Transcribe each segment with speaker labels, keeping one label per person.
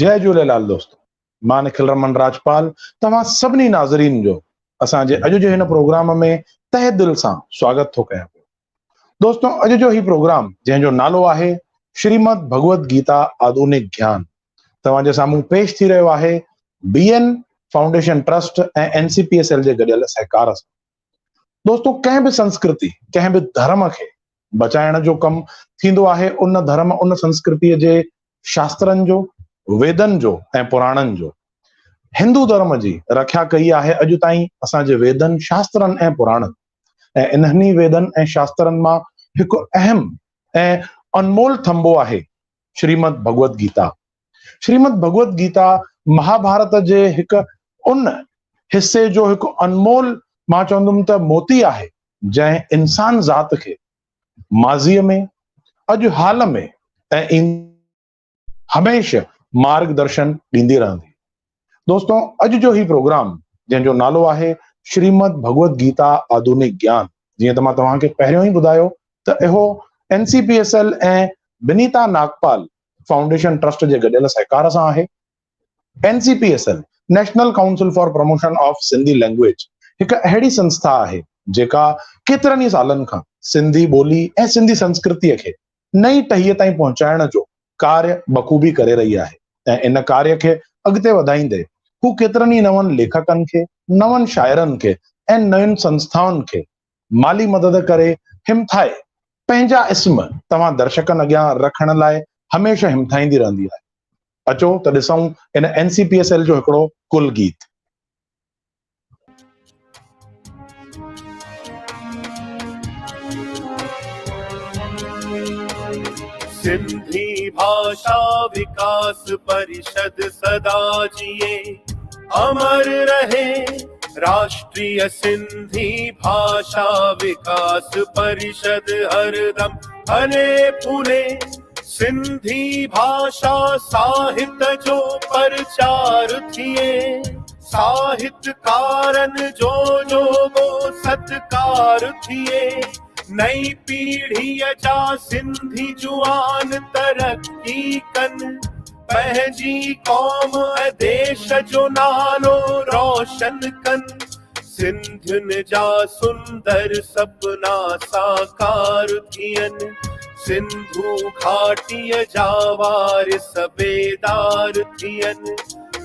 Speaker 1: जय झूलेलाल दोस्तों, मां निखिल रमन राजपाल तव्हां सभिनी नाज़रीन जो असांजे अॼु जे हिन प्रोग्राम में तहे दिल सां स्वागत थो कयां पियो। दोस्तों, अॼु जो ही प्रोग्राम जंहिंजो नालो आहे श्रीमद भगवत गीता आधुनिक ज्ञान तव्हां जे साम्हूं पेश थी रहियो आहे बीएन फाउंडेशन ट्रस्ट ऐं एनसीपीएसएल जे गॾियल सहकार सां। दोस्तों, कंहिं बि संस्कृति, कंहिं बि धर्म खे बचाइण जो कमु थींदो आहे उन धर्म, उन संस्कृतिअ जे शास्त्रनि जो, वेदनि जो ऐं पुराणनि जो। हिंदू धर्म जी रक्षा कई आहे अॼु ताईं असांजे वेदनि, शास्त्रनि ऐं पुराणनि। ऐं इन्हनि वेदनि ऐं शास्त्रनि मां हिकु अहम ऐं अनमोल थंबो आहे श्रीमद भगवत गीता। श्रीमद भगवत गीता महाभारत जे हिकु उन हिस्से जो हिकु अनमोल, मां चवंदुमि त मोती आहे, जंहिं इंसान ज़ात खे माज़ीअ में, अॼु हाल में ऐं हमेशा मार्गदर्शन ॾींदी रहंदी। दोस्तों, अॼु जो ही प्रोग्राम जंहिंजो नालो आहे श्रीमद भगवत गीता आधुनिक ज्ञान, जीअं त मां तव्हांखे पहिरियों ई ॿुधायो त इहो एनसीपीएसएल ऐं विनीता नागपाल फाउंडेशन ट्रस्ट जे गॾियल सहकार सां आहे। NCPSL national council for promotion of Sindhi language हिकु अहिड़ी संस्था आहे जेका केतिरनि ई सालनि खां सिंधी ॿोली ऐं सिंधी संस्कृतिअ खे नई टहीअ ताईं पहुचाइण जो कार्य बखूबी करे रही आहे। ऐं इन कार्य खे अॻिते वधाईंदे हू केतिरनि ई नवनि लेखकनि खे, नवनि शाइरनि खे ऐं नयुनि संस्थाउनि खे माली मदद करे हिमथाए पंहिंजा इस्म तव्हां दर्शकनि अॻियां रखण लाइ हमेशा हिमथाईंदी रहंदी आहे। अचो त ॾिसूं इन एनसीपीएसएल जो हिकिड़ो कुल गीत।
Speaker 2: सिंधी भाषा विकास परिषद सदा जिए, अमर रहे राष्ट्रीय सिंधी भाषा विकास परिषद हरदम हरे फूले। सिंधी भाषा साहित्य जो प्रचार थिए, साहित्यकारन जो गो सत्कार थिए। नई पीढ़ीअ जा सिंधी जुआन तरक्की कन, पंहिंजी कौम ऐं देश जो नालो रोशन कन। सिंधियुनि जा सुंदर सपना साकार थियनि, सिंधू घाटीअ जा वारिस बेदार थियनि।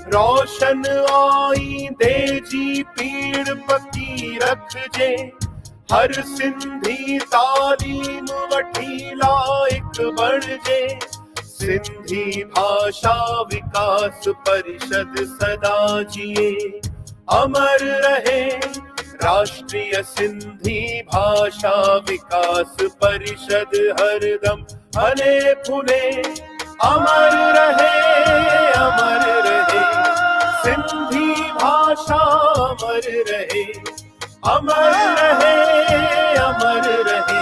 Speaker 2: रोशन आईंदे जी पीड़ पकी रखजे, हर सिंधी तालीम वठी लाइक बणजे। सिंधी भाषा विकास परिषद सदा जिए, अमर रहे राष्ट्रीय सिंधी भाषा विकास परिषद हरदम हरे फूले। अमर रहे सिंधी भाषा, अमर रहे, अमर रहे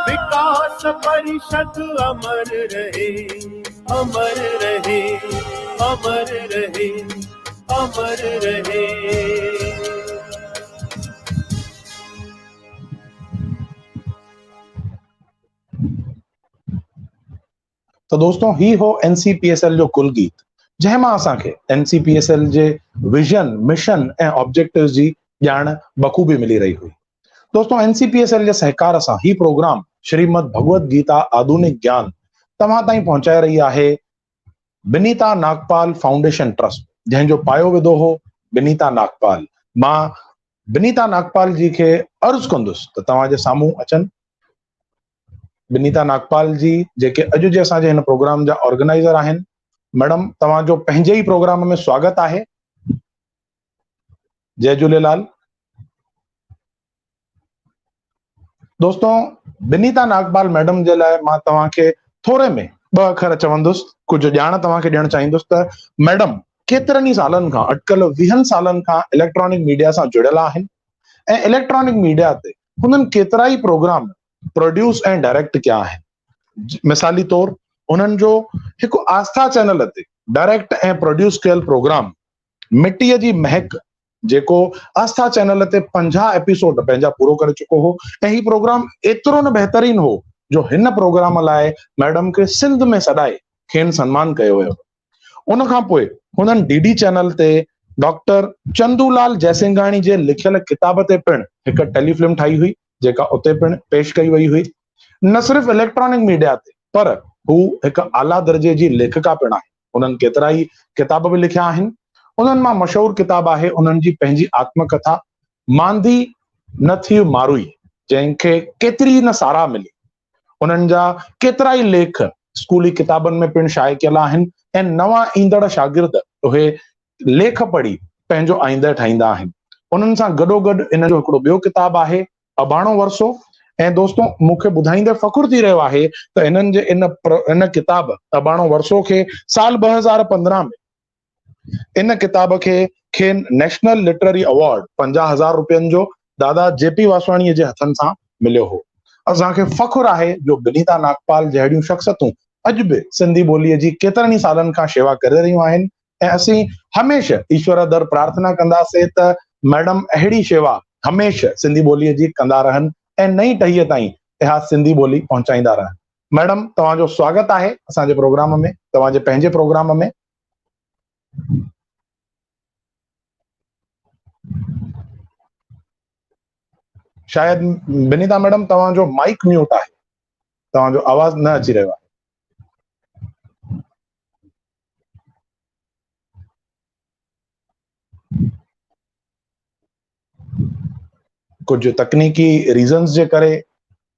Speaker 2: विकास परिषद, अमर रहे, अमर रहे, अमर रहे, अमर रहे।
Speaker 1: तो दोस्तों, ही हो एनसीपीएसएल जो कुल गीत, जंहिंमां असांखे एनसीपीएसएल जे विजन, मिशन ऐं ऑब्जेक्टिव्स जी ॼाण बखूबी मिली रही हुई। दोस्तों, एनसीपीएसएल जे सहकार सां ही प्रोग्राम श्रीमद भगवत गीता आधुनिक ज्ञान तव्हां ताईं पहुचाए रही आहे विनीता नागपाल फाउंडेशन ट्रस्ट, जंहिंजो पायो विधो हो विनीता नागपाल। मां विनीता नागपाल जी खे अर्ज़ु कंदुसि त तव्हां जे साम्हूं अचनि। विनीता नागपाल जी, जेके अॼु जे असांजे हिन प्रोग्राम जा ऑर्गेनाइज़र आहिनि। मैडम, तव्हांजो पंहिंजे ई प्रोग्राम में स्वागत आहे। जय झूलेलाल। दोस्तों, विनीता नागपाल मैडम जे लाइ मां तव्हांखे थोरे में ॿ अखर चवंदुसि, कुझु ॼाण तव्हांखे ॾियणु चाहींदुसि त मैडम केतिरनि ई सालनि खां, अटकल 20 सालनि खां इलेक्ट्रॉनिक मीडिया सां जुड़ियल आहिनि ऐं इलेक्ट्रॉनिक मीडिया ते हुननि केतिरा ई प्रोग्राम प्रोड्यूस ऐं डायरेक्ट कया आहिनि। मिसाली तौर, उन्हनि जो हिकु आस्था चैनल ते डायरेक्ट ऐं प्रोड्यूस कयल प्रोग्राम मिटीअ जी महक, जेको आस्था चैनल ते 50 एपिसोड पंहिंजा पूरो करे चुको हो। ऐं ही प्रोग्राम एतिरो न बहितरीन हो जो हिन प्रोग्राम लाइ मैडम खे सिंध में सॾाए खेनि सन्मान कयो वियो। उन खां पोइ हुननि डीडी चैनल ते डॉक्टर चंदूलाल जयसिंघाणी जे लिखियल किताब ते पिणु हिकु टेलीफिल्म ठाही हुई, जेका उते पिणु पेश कई वई हुई। न सिर्फ़ इलेक्ट्रॉनिक मीडिया ते, पर हू हिकु आला दर्जे जी लेखिका पिणु आहे। उन्हनि केतिरा ई किताब बि लिखिया आहिनि। उन्हनि मां मशहूरु किताब आहे उन्हनि जी पंहिंजी आत्मकथा मांदी न थी मारुई, जंहिंखे केतिरी न साराह मिली। उन्हनि जा केतिरा ई लेख स्कूली किताबनि में पिणु शाया कयल आहिनि ऐं नवां ईंदड़ शागिर्द उहे लेख पढ़ी पंहिंजो आईंदह ठाहींदा आहिनि। उन्हनि सां गॾोगॾु इन जो हिकिड़ो ॿियो किताबु आहे अबाणो वरसो। ऐं दोस्तों, मूंखे ॿुधाईंदे फ़खुरु थी रहियो आहे त इन्हनि जे इन किताब अबाणो वरसो खे साल 2015 में इन किताब खे नेशनल लिटरेरी अवार्ड 50,000 रुपयनि जो दादा जेपी वासवाणीअ जे हथनि सां मिलियो हो। असांखे फ़खुरु आहे जो विनीता नागपाल जहिड़ियूं शख़्सियतूं अॼु बि सिंधी ॿोलीअ जी केतिरनि ई सालनि खां शेवा करे रहियूं आहिनि ऐं असीं हमेशह ईश्वर दर प्रार्थना कंदासीं त मैडम अहिड़ी शेवा हमेशह सिंधी ॿोलीअ जी कंदा रहनि ऐं नई टहीअ ताईं इहा सिंधी ॿोली पहुचाईंदा रहनि। मैडम, तव्हांजो स्वागत आहे असांजे प्रोग्राम में, तव्हांजे पंहिंजे प्रोग्राम में। शायद विनीता मैडम तव्हांजो माइक म्यूट आहे, तव्हांजो आवाज़ न अची रहियो आहे। कुछ तकनीकी रीज़न्स जे करे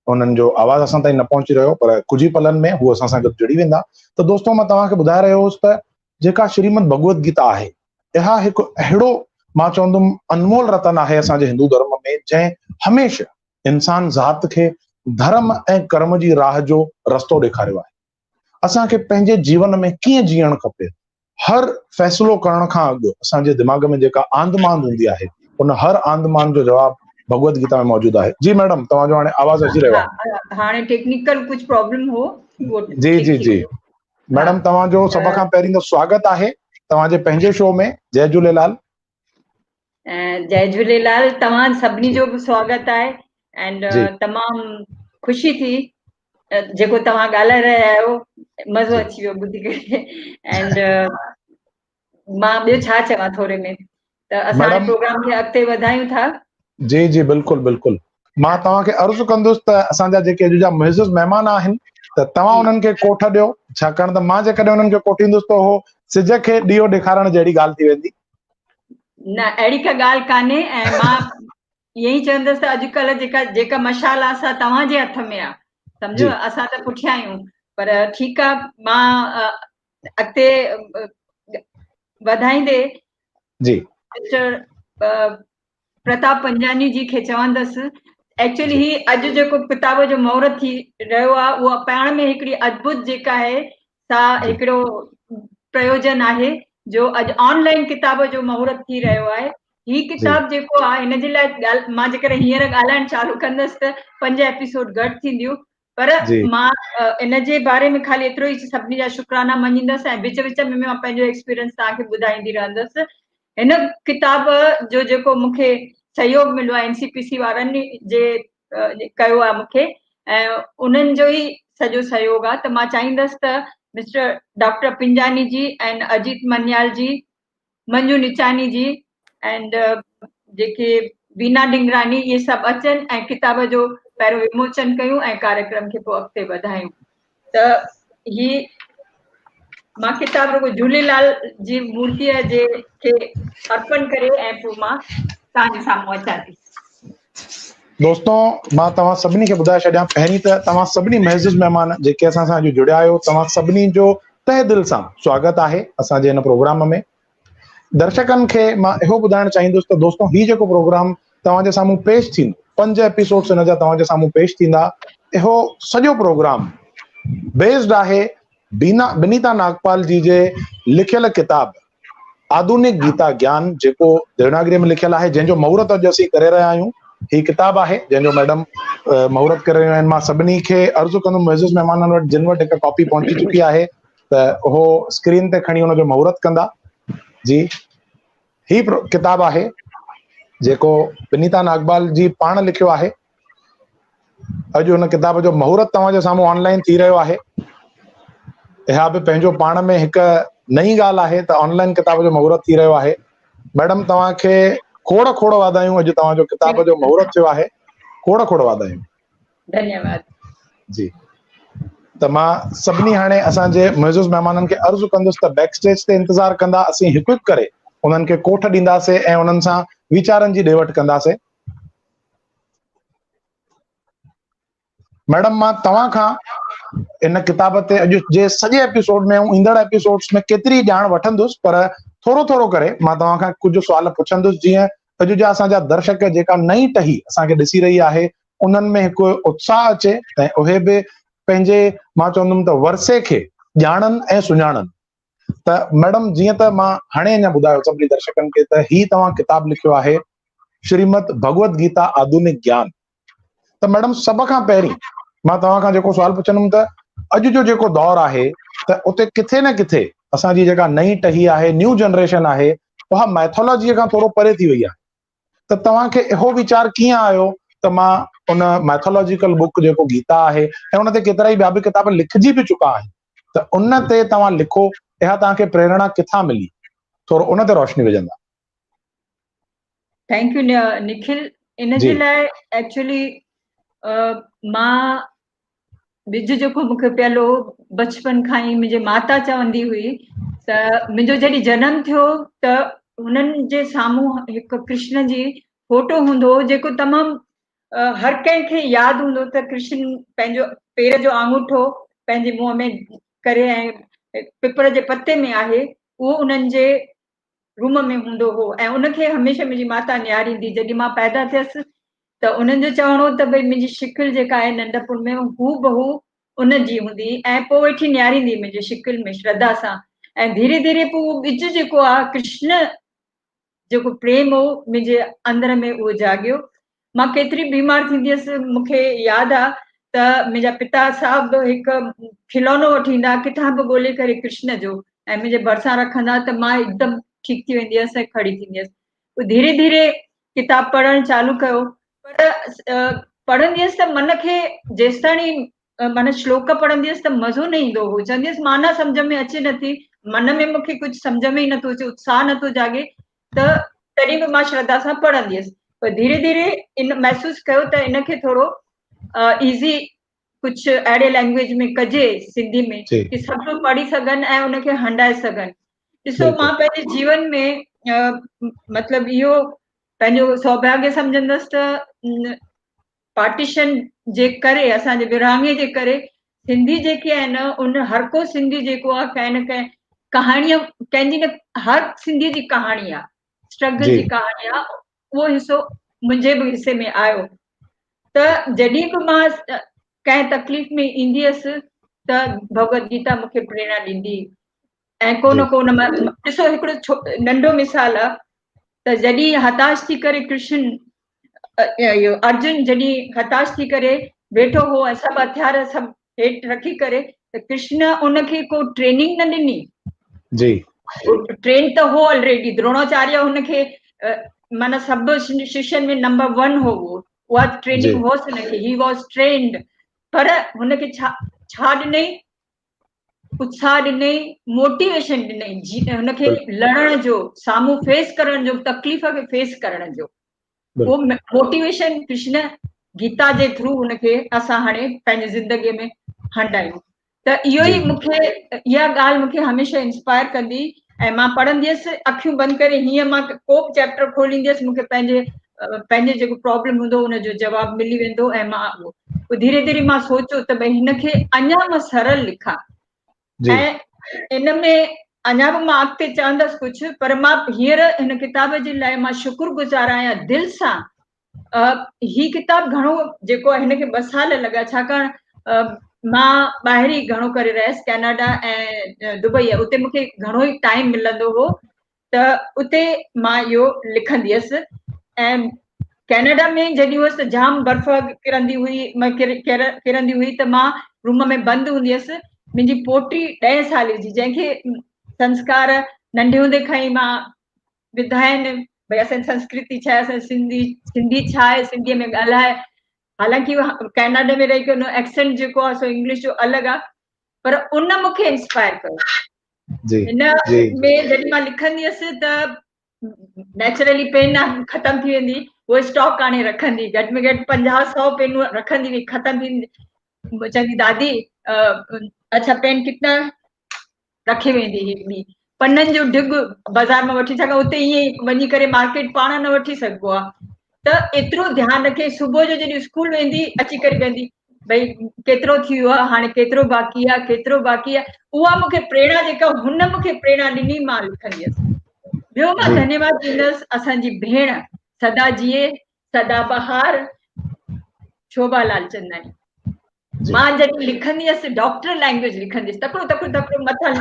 Speaker 1: उन्हनि जो आवाज़ असां ताईं न पहुची रहियो, पर कुझु ई पलनि में हू असां सां गॾु जुड़ी वेंदा। त दोस्तों, मां तव्हांखे ॿुधाए रहियो हुउसि त जेका श्रीमद भगवत गीता आहे, इहा हिकु अहिड़ो, मां चवंदुमि, अनमोल रतन आहे असांजे हिंदू धर्म में, जंहिं हमेशह इंसान ज़ात खे धर्म ऐं कर्म जी राह जो रस्तो ॾेखारियो आहे। असांखे पंहिंजे जीवन में कीअं जीअण खपे, हर फ़ैसिलो करण खां अॻु असांजे दिमाग़ में जेका आंद मांद हूंदी आहे, उन हर आंद मांद जो जवाबु भगवत गीता में मौजूद आहे। जी मैडम, तव्हांजो हाणे आवाज़ अची रहियो आहे।
Speaker 3: हाणे टेक्निकल कुछ प्रॉब्लम हो वो
Speaker 1: जी जी जी मैडम, तव्हांजो सभ खां पहिरीं त स्वागत आहे तव्हांजे पंहिंजे शो में। जय झूलेलाल।
Speaker 3: जय झूलेलाल। तव्हां सभिनी जो बि स्वागत आहे एंड तमामु ख़ुशी थी जेको तव्हां ॻाल्हाए रहिया आहियो, मज़ो अची वियो ॿुधी करे। एंड मां ॿियो छा चवां थोरे में, त असां प्रोग्राम खे अॻिते वधायूं था। जी
Speaker 1: जी बिल्कुलु बिल्कुलु। मां तव्हांखे अर्ज़ु कंदुसि त असांजा जेके अॼु जा मुइज़्ज़ज़ महिमान आहिनि, त तव्हां उन्हनि खे कोठ ॾियो, छाकाणि त मां जेकॾहिं उन्हनि खे कोठींदुसि त उहो सिज खे ॾीओ ॾेखारण जहिड़ी ॻाल्हि थी वेंदी।
Speaker 3: न, अहिड़ी का ॻाल्हि कान्हे। ऐं मां ईअं ई चवंदसि त अॼुकल्ह जेका मशाल आहे सा तव्हांजे हथ में आहे, सम्झो। असां त पुठियां आहियूं, पर ठीकु आहे। मां अॻिते वधाईंदे
Speaker 1: जी
Speaker 3: मिस्टर प्रताप पंजानी जी खे चवंदसि, एक्चुअली ही अॼु जेको किताब जो महूरत थी रहियो आहे, उहा पाण में हिकिड़ी अद्भुत जेका आहे सा हिकिड़ो प्रयोजन आहे जो अॼु ऑनलाइन किताब जो महूरत थी रहियो आहे। ही किताब जेको आहे, हिन जे लाइ मां जेकॾहिं हींअर ॻाल्हाइण चालू कंदसि त 5 एपिसोड घटि थींदियूं, पर मां इन जे बारे में ख़ाली एतिरो ई सभिनी जा शुक्राना मञींदसि ऐं विच विच में मां पंहिंजो एक्सपीरियंस तव्हांखे ॿुधाईंदी रहंदसि। हिन किताब जो जेको मूंखे सहयोग मिलियो आहे NCPC वारनि जे कयो आहे मूंखे, ऐं उन्हनि जो ई सॼो सहयोग आहे। त मां चाहींदसि त mister doctor Pinjani ji and Ajit Manyal ji, Manju Nichani ji and JK Bina डिंगरानी, इहे सभु अचनि ऐं किताब जो पहिरियों विमोचन कयूं ऐं कार्यक्रम खे पोइ अॻिते वधायूं। त ही मां किताब रुगो झूलेलाल जी मूर्तिअ जे खे अर्पण करे ऐं पोइ मां तव्हांजे साम्हूं अचां थी।
Speaker 1: दोस्तों, मां तव्हां सभिनी खे ॿुधाए छॾियां, पहिरीं त तव्हां सभिनी मुइज़्ज़ज़ महिमान जेके असां सां अॼु जुड़िया आहियो, तव्हां सभिनी जो तहे दिलि सां स्वागत आहे असांजे हिन प्रोग्राम में। दर्शकनि खे मां इहो ॿुधाइणु चाहींदुसि त दोस्तों, हीउ जेको प्रोग्राम तव्हांजे साम्हूं पेश थींदो, 5 एपिसोड्स हिन जा तव्हांजे साम्हूं पेश थींदा। इहो सॼो प्रोग्राम बेस्ड आहे विनीता नागपाल जी जे लिखियल किताब आधुनिक गीता ज्ञान, जेको देवनागरी में लिखियल आहे, जंहिंजो महूरत अॼु असीं करे रहिया आहियूं। ही किताब आहे जंहिंजो मैडम महूरत करे रहियूं आहिनि। मां सभिनी खे अर्ज़ु कंदुमि, मुइज़्ज़ज़ महिमाननि वटि जिन वटि हिकु कॉपी पहुची चुकी आहे, त उहो स्क्रीन ते खणी हुनजो महूरत कंदा। जी, ही किताब आहे जेको विनीता नागपाल जी पाण लिखियो आहे। अॼु हुन किताब जो महूरत तव्हांजे साम्हूं ऑनलाइन थी रहियो आहे। इहा बि पंहिंजो पाण में हिकु नई ॻाल्हि आहे त ऑनलाइन किताब जो मुहूर्त थी रहियो आहे। मैडम तव्हांखे खोड़ खोड़ वाधायूं, अॼु तव्हांजो किताब जो मुहूर्त थियो आहे, खोड़ खोड़ वाधायूं।
Speaker 3: धन्यवाद
Speaker 1: जी। त मां सभिनी हाणे असांजे मुइज़ज़ महिमाननि खे अर्ज़ु कंदुसि त बैक स्टेज ते इंतज़ारु कंदा, असीं हिकु हिकु करे उन्हनि खे कोठ ॾींदासीं ऐं उन्हनि सां वीचारनि जी ॾे वठि कंदासीं। मैडम मां तव्हां खां इन किताब ते अॼु जे सॼे एपिसोड में ऐं ईंदड़ एपिसोड्स में केतिरी ॼाण वठंदुसि, पर थोरो थोरो करे मां तव्हां खां कुझु सुवाल पुछंदुसि, जीअं अॼु जा असांजा दर्शक जेका नई टही असांखे ॾिसी रही आहे उन्हनि में हिकु उत्साह अचे ऐं उहे बि पंहिंजे मां चवंदुमि त वरसे खे ॼाणनि ऐं सुञाणनि। त मैडम जीअं त मां हाणे अञा ॿुधायो सभिनी दर्शकनि खे त ही तव्हां किताब लिखियो आहे श्रीमद भगवत गीता आधुनिक ज्ञान। त मैडम सभ खां पहिरीं मां तव्हां खां जेको सुवाल पुछंदुमि त अॼु जो जेको दौर आहे त उते किथे न किथे असांजी जेका नई टही आहे, न्यू जनरेशन आहे, उहा मैथोलॉजीअ खां थोरो परे थी वई आहे। त तव्हांखे इहो वीचार कीअं आयो त मां उन मैथोलॉजिकल बुक जेको गीता आहे ऐं उन ते केतिरा ई ॿिया बि किताब लिखजी बि चुका आहिनि, त उन ते तव्हां लिखो, इहा तव्हांखे प्रेरणा किथां मिली, थोरो उन ते रोशनी विझंदा।
Speaker 3: Thank U Nikhil. इन जे लाइ एक्चुअली मां बिज जेको मूंखे पियलो बचपन खां ई मुंहिंजी माता चवंदी हुई त मुंहिंजो जॾहिं जनम थियो त हुननि जे साम्हूं हिकु कृष्ण जी फोटो हूंदो जेको तमामु हर कंहिंखे यादि हूंदो त कृष्ण पंहिंजो पेर जो आंगूठो पंहिंजे मुंहं में करे ऐं पिपड़ जे पत्ते में आहे, उहो उन्हनि जे रूम में हूंदो हो ऐं उनखे हमेशह मुंहिंजी माता निहारींदी। जॾहिं मां पैदा थियसि त उन्हनि जो चवणो त भई मुंहिंजी शिकिल जेका आहे नंढपण में हू बहू उन जी हूंदी ऐं पोइ वेठी निहारींदी मुंहिंजी शिकिल में श्रद्धा सां। ऐं धीरे धीरे पोइ उहो ॿिज जेको आहे कृष्ण जेको प्रेम हो मुंहिंजे अंदर में उहो जाॻियो। मां केतिरी बीमार थींदी हुअसि, मूंखे यादि आहे त मुंहिंजा पिता साहब हिकु खिलौनो वठी ईंदा, किताब ॻोल्हे करे कृष्ण जो ऐं मुंहिंजे भरिसां रखंदा त मां हिकदमि ठीकु थी वेंदी हुअसि ऐं खड़ी थींदी हुअसि। धीरे धीरे किताब पढ़णु चालू कयो, पर पढ़ंदी हुअसि त मन खे जेसिताणी माना श्लोक पढ़ंदी हुअसि त मज़ो न ईंदो हो। चवंदी हुअसि माना सम्झ में अचे नथी, मन में मूंखे कुझु सम्झ में ई नथो अचे, उत्साह नथो जागे, त तॾहिं बि मां श्रद्धा सां पढ़ंदी हुअसि। पर धीरे धीरे इन महसूसु कयो त इनखे थोरो ईज़ी कुझु अहिड़े लैंग्वेज में कजे सिंधी में कि सभु पढ़ी सघनि ऐं उनखे हंडाए सघनि। ॾिसो मां पंहिंजे जीवन में मतिलबु इहो पंहिंजो सौभाग्य सम्झंदसि त पार्टीशन जे करे, असांजे विरहाङे जे करे सिंधी जेकी आहे न, उन हर को सिंधी जेको आहे कंहिं न कंहिं कहाणीअ कंहिंजी न हर सिंधी जी कहाणी आहे, स्ट्रगल जी कहाणी आहे, उहो हिसो मुंहिंजे बि हिसे में आयो। त जॾहिं बि मां कंहिं तकलीफ़ में ईंदी हुअसि त भगवत गीता मूंखे प्रेरणा ॾींदी। ऐं कोन कोन ॾिसो हिकिड़ो नंढो मिसाल आहे त जॾहिं हताश थी करे कृष्ण अर्जुन जॾहिं हताश थी करे वेठो हो ऐं सभु हथियार सभु हेठि रखी करे, त कृष्ण उनखे को ट्रेनिंग न ॾिनी जी, ट्रेन त हो ऑलरेडी, द्रोणाचार्य हुनखे माना सभु शिष्यनि में नंबर 1 हो, उहा ट्रेनिंग होसि हुनखे, ही वॉज ट्रेन्ड। पर हुनखे छा ॾिनई, उत्साह ॾिनई, मोटिवेशन ॾिनई, हुनखे लड़ण जो, साम्हूं फेस करण जो, तकलीफ़ खे फेस करण जो, उहो मोटिवेशन कृष्ण गीता जे थ्रू हुनखे असां हाणे पंहिंजी ज़िंदगीअ में हंडायूं। त इहो ई मूंखे, इहा ॻाल्हि मूंखे हमेशह इंस्पायर कंदी। ऐं मां पढ़ंदी हुअसि अखियूं बंदि करे, हीअं मां को बि चैप्टर खोलींदी हुअसि, मूंखे पंहिंजे जेको प्रॉब्लम हूंदो हुनजो जवाबु मिली वेंदो। ऐं मां धीरे धीरे मां सोचियो त भई हिनखे अञा मां सरल लिखां ऐं इन में अञा बि मां अॻिते चवंदसि कुझु, पर मां हींअर हिन किताब जे लाइ मां शुक्रगुज़ार आहियां दिलि सां। ही किताब घणो जेको आहे हिनखे 2 साल लॻा, छाकाणि मां ॿाहिरि ई घणो करे रहियसि, कैनेडा ऐं दुबई, उते मूंखे घणो ई टाइम मिलंदो हो त उते मां इहो लिखंदी हुअसि। ऐं कैनेडा में जॾहिं हुअसि जाम बर्फ़ किरंदी हुई त मां रूम में बंदि हूंदी हुअसि। मुंहिंजी पोटी 10 साल जी, जंहिंखे संस्कार नंढे हूंदे खां ई मां विधा आहिनि भई असांजी संस्कृति छा आहे, असांजी सिंधी छा आहे, सिंधीअ में ॻाल्हाए। हालांकि कैनेडा में रही करे एक्सेंट जेको आहे सो इंग्लिश जो अलॻि आहे, पर उन मूंखे इंस्पायर कयो
Speaker 1: जी
Speaker 3: हिन
Speaker 1: जी
Speaker 3: में जॾहिं मां लिखंदी हुअसि त नेचुरली पेन ख़तम थी वेंदी, उहो स्टॉक आणे रखंदी, घटि में घटि 50-100 पेनूं रखंदी हुई, ख़तम थी चवंदी दादी अच्छा पेन कितना रखे वेंदी हुई ॿी पननि जो डिग बाज़ार में वठी सघां, उते ईअं ई वञी करे मार्केट पाण न वठी सघिबो आहे, त एतिरो ध्यानु रखे सुबुह जो जॾहिं स्कूल वेंदी अची करे वेंदी भई केतिरो थी वियो आहे, हाणे केतिरो बाक़ी आहे, केतिरो बाक़ी आहे, उहा मूंखे प्रेरणा जेका हुन मूंखे प्रेरणा ॾिनी, मां लिखंदी हुअसि। ॿियो मां
Speaker 1: जी
Speaker 3: धन्यवाद ॾींदसि असांजी भेण सदा जिए सदाबहार शोभा लालचंदानी।
Speaker 1: जी
Speaker 3: मां जॾहिं लिखंदी हुअसि डॉक्टर लैंग्वेज लिखंदी हुअसि, तकिड़ो तकिड़ो तकिड़ो मथां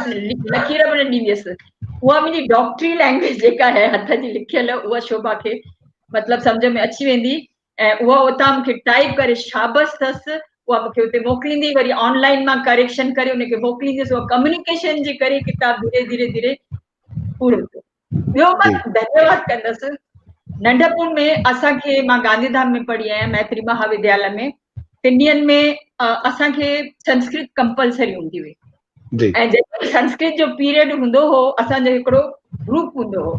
Speaker 3: लकीर बि न ॾींदी हुअसि, उहा मुंहिंजी डॉक्टरी लैंग्वेज जेका आहे हथ जी लिखियल, उहा शोभा खे मतिलबु सम्झ में अची वेंदी, ऐं उहा उतां मूंखे टाइप करे शाबस अथसि, उहा मूंखे उते मोकिलींदी, वरी ऑनलाइन मां करेक्शन करे उनखे मोकिलींदसि, उहा कम्युनिकेशन जे करे किताब धीरे धीरे धीरे पूरो थियो। ॿियो मां
Speaker 1: जी
Speaker 3: धन्यवाद कंदसि, नंढपण में असांखे, मां गांधीधाम में पढ़ी आहियां मैत्री महाविद्यालय में, टिनियनि में असांखे संस्कृत कंपलसरी हूंदी हुई,
Speaker 1: जी
Speaker 3: ऐं जेको संस्कृत जो पीरियड हूंदो हो, असांजो हिकिड़ो ग्रुप हूंदो हो,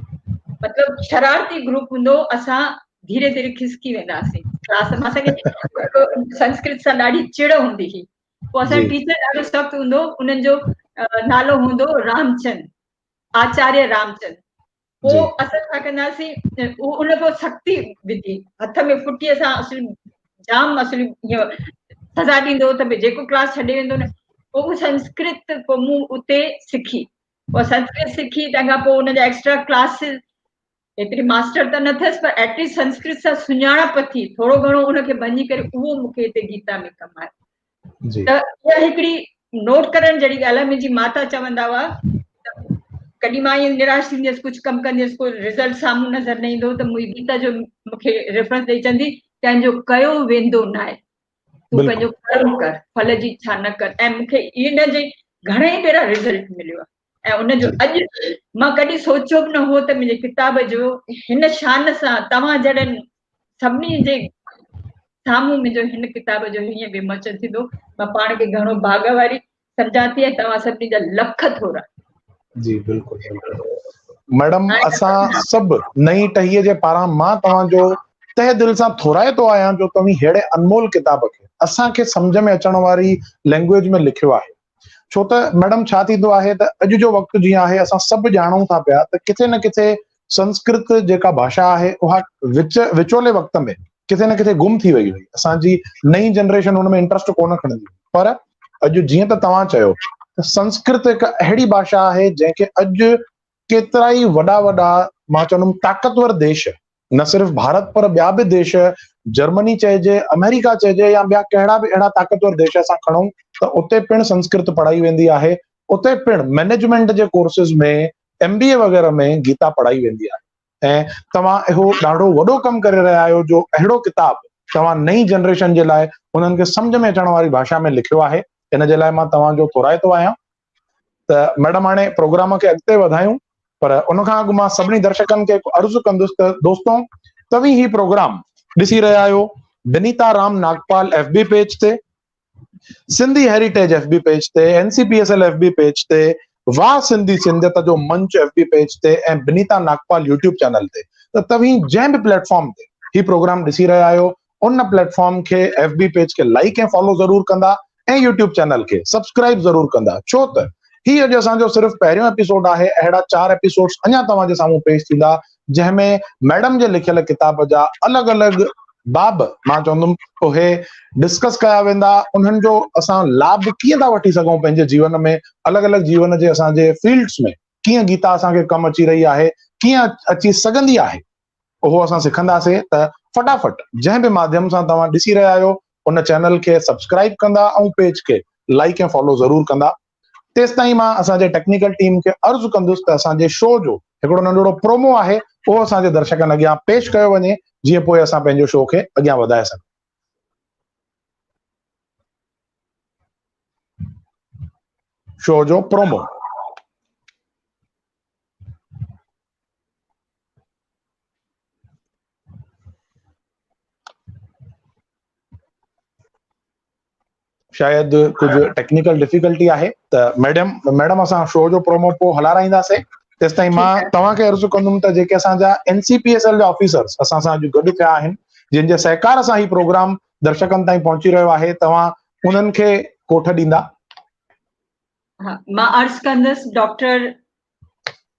Speaker 3: मतिलबु शरारती ग्रुप हूंदो, असां धीरे धीरे खिसकी वेंदासीं क्लास में, असांखे संस्कृत सां ॾाढी चिड़ हूंदी हुई, पोइ असांजो
Speaker 1: जी
Speaker 3: टीचर ॾाढो सख़्तु हूंदो, उन्हनि जो नालो हूंदो रामचंद, आचार्य रामचंद।
Speaker 1: जी
Speaker 3: पोइ असां छा कंदासीं, उन पोइ सख़्ती विधी, हथ में फुटीअ सां असली जाम असली इहो सज़ा ॾींदो त भई जेको क्लास छॾे वेंदो न, पोइ संस्कृत पोइ मूं उते सिखी, पोइ संस्कृत सिखी, तंहिंखां पोइ हुनजा एक्स्ट्रा क्लासिस, एतिरी मास्टर त न थियसि पर एटलीस्ट संस्कृत सां सुञाणप थी, थोरो घणो उनखे वञी करे उहो मूंखे हिते गीता में कमु आयो।
Speaker 1: जी
Speaker 3: त इहा हिकिड़ी नोट करण जहिड़ी ॻाल्हि आहे, मुंहिंजी माता चवंदा हुआ, कॾहिं मां ईअं निराश थींदी हुअसि, कुझु कमु कंदी हुअसि, कोई रिज़ल्ट साम्हूं नज़र न ईंदो, त मुंहिंजी गीता जो मूंखे रेफरेंस ॾेई चवंदी, कंहिंजो कयो वेंदो न आहे, तूं पंहिंजो
Speaker 1: बिल्कुलु
Speaker 3: कर्म कर, फल जी इच्छा न कर, ऐं मूंखे इन जे घणेई भेरा रिज़ल्ट मिलियो आहे, ऐं उनजो
Speaker 1: जी
Speaker 3: अॼु मां कॾहिं सोचियो बि न हो त मुंहिंजे किताब जो हिन शान सां तव्हां जहिड़नि सभिनी जे साम्हूं मुंहिंजो हिन किताब जो हीअं विमोचन थींदो, मां पाण खे घणो भाग वारी सम्झां थी, ऐं तव्हां सभिनी जा लख थोरा।
Speaker 1: जी बिल्कुलु बिल्कुलु मैडम, असां सभु नई टहीअ जे पारां मां तव्हांजो तहे दिलि सां थोराए थो आहियां जो तव्हीं अहिड़े अनमोल किताब खे असांखे सम्झ में अचण वारी लैंग्वेज में लिखियो आहे। छो त मैडम छा थींदो आहे त अॼु जो वक़्तु जीअं आहे, असां सभु ॼाणूं था पिया त किथे न किथे संस्कृत जेका भाषा आहे उहा विचोले वक़्त में किथे न किथे गुम थी वई हुई, असांजी नई जनरेशन हुन में इंट्रस्ट कोन खणंदी, पर अॼु जीअं त तव्हां चयो त संस्कृत हिकु अहिड़ी भाषा आहे जंहिंखे अॼु केतिरा ई वॾा वॾा, मां चवंदुमि ताक़तवर देश, न सिर्फ़ु भारत पर ॿिया बि देश, जर्मनी चइजे, अमेरिका चइजे, या ॿिया कहिड़ा बि अहिड़ा ताक़तवर देश असां खणूं त उते पिणु संस्कृत पढ़ाई वेंदी आहे, उते पिणु मैनेजमेंट जे कोर्सिस में, MBA वग़ैरह में गीता पढ़ाई वेंदी आहे। ऐं तव्हां इहो ॾाढो वॾो कमु करे रहिया आहियो जो अहिड़ो किताब तव्हां नई जनरेशन जे लाइ उन्हनि खे सम्झ में अचण वारी भाषा में लिखियो आहे, इन जे लाइ मां तव्हांजो थोराए थो आहियां। त मैडम हाणे प्रोग्राम खे अॻिते वधायूं, पर उन खां अॻु मां सभिनी दर्शकनि खे अर्ज़ु कंदुसि त दोस्तों, तव्हीं ही प्रोग्राम ॾिसी रहिया आहियो विनीता राम नागपाल FB पेज ते, सिंधी हेरिटेज FB पेज ते, NCPSL FB पेज ते, वाह सिंधी सिंधियत जो मंच FB पेज ते, ऐं विनीता नागपाल YouTube चैनल ते। त तव्हीं जंहिं बि प्लेटफॉर्म ते ही प्रोग्राम ॾिसी रहिया आहियो, उन प्लेटफॉर्म खे FB पेज खे लाइक ऐं फॉलो ज़रूर कंदा, ऐं YouTube चैनल खे सब्सक्राइब ज़रूर कंदा, छो त ही अॼु असांजो सिर्फ़ु पहिरियों एपिसोड आहे, अहिड़ा 4 एपिसोड्स अञा तव्हांजे साम्हूं पेश थींदा, जंहिंमें मैडम जे लिखियल किताब जा अलॻि अलॻि बाब, मां चवंदुमि, उहे डिस्कस कया वेंदा, उन्हनि जो असां लाभ कीअं था वठी सघूं पंहिंजे जीवन में, अलॻि अलॻि जीवन जे असांजे फील्ड्स में कीअं गीता असांखे कमु अची रही आहे, कीअं अची सघंदी आहे, उहो असां सिखंदासीं। त फटाफट जंहिं बि माध्यम सां तव्हां ॾिसी रहिया आहियो, उन चैनल खे सब्सक्राइब कंदा ऐं पेज खे लाइक ऐं फॉलो ज़रूर कंदा। तेसि ताईं मां असांजे टेक्निकल टीम खे अर्ज़ु कंदुसि त असांजे शो जो हिकिड़ो नंढिड़ो प्रोमो आहे, उहो असांजे दर्शकनि अॻियां पेश कयो वञे, जीअं पोइ असां पंहिंजो शो खे अॻियां वधाए सघूं। शो जो प्रोमो। शायद कुछ टेक्निकल डिफिकल्टी आहे त मैडम असां शो जो प्रोमो पोइ हलाराईंदासीं। तेसि ताईं मां तव्हांखे अर्ज़ु कंदुमि त जेके असांजा NCPSL जा ऑफिसर्स असां सां अॼु गॾु थिया आहिनि, जिन जे सहकार सां ही प्रोग्राम दर्शकनि ताईं पहुची रहियो आहे, तव्हां उन्हनि खे कोठ ॾींदा?
Speaker 3: हा, मां अर्ज़ु कंदसि डॉक्टर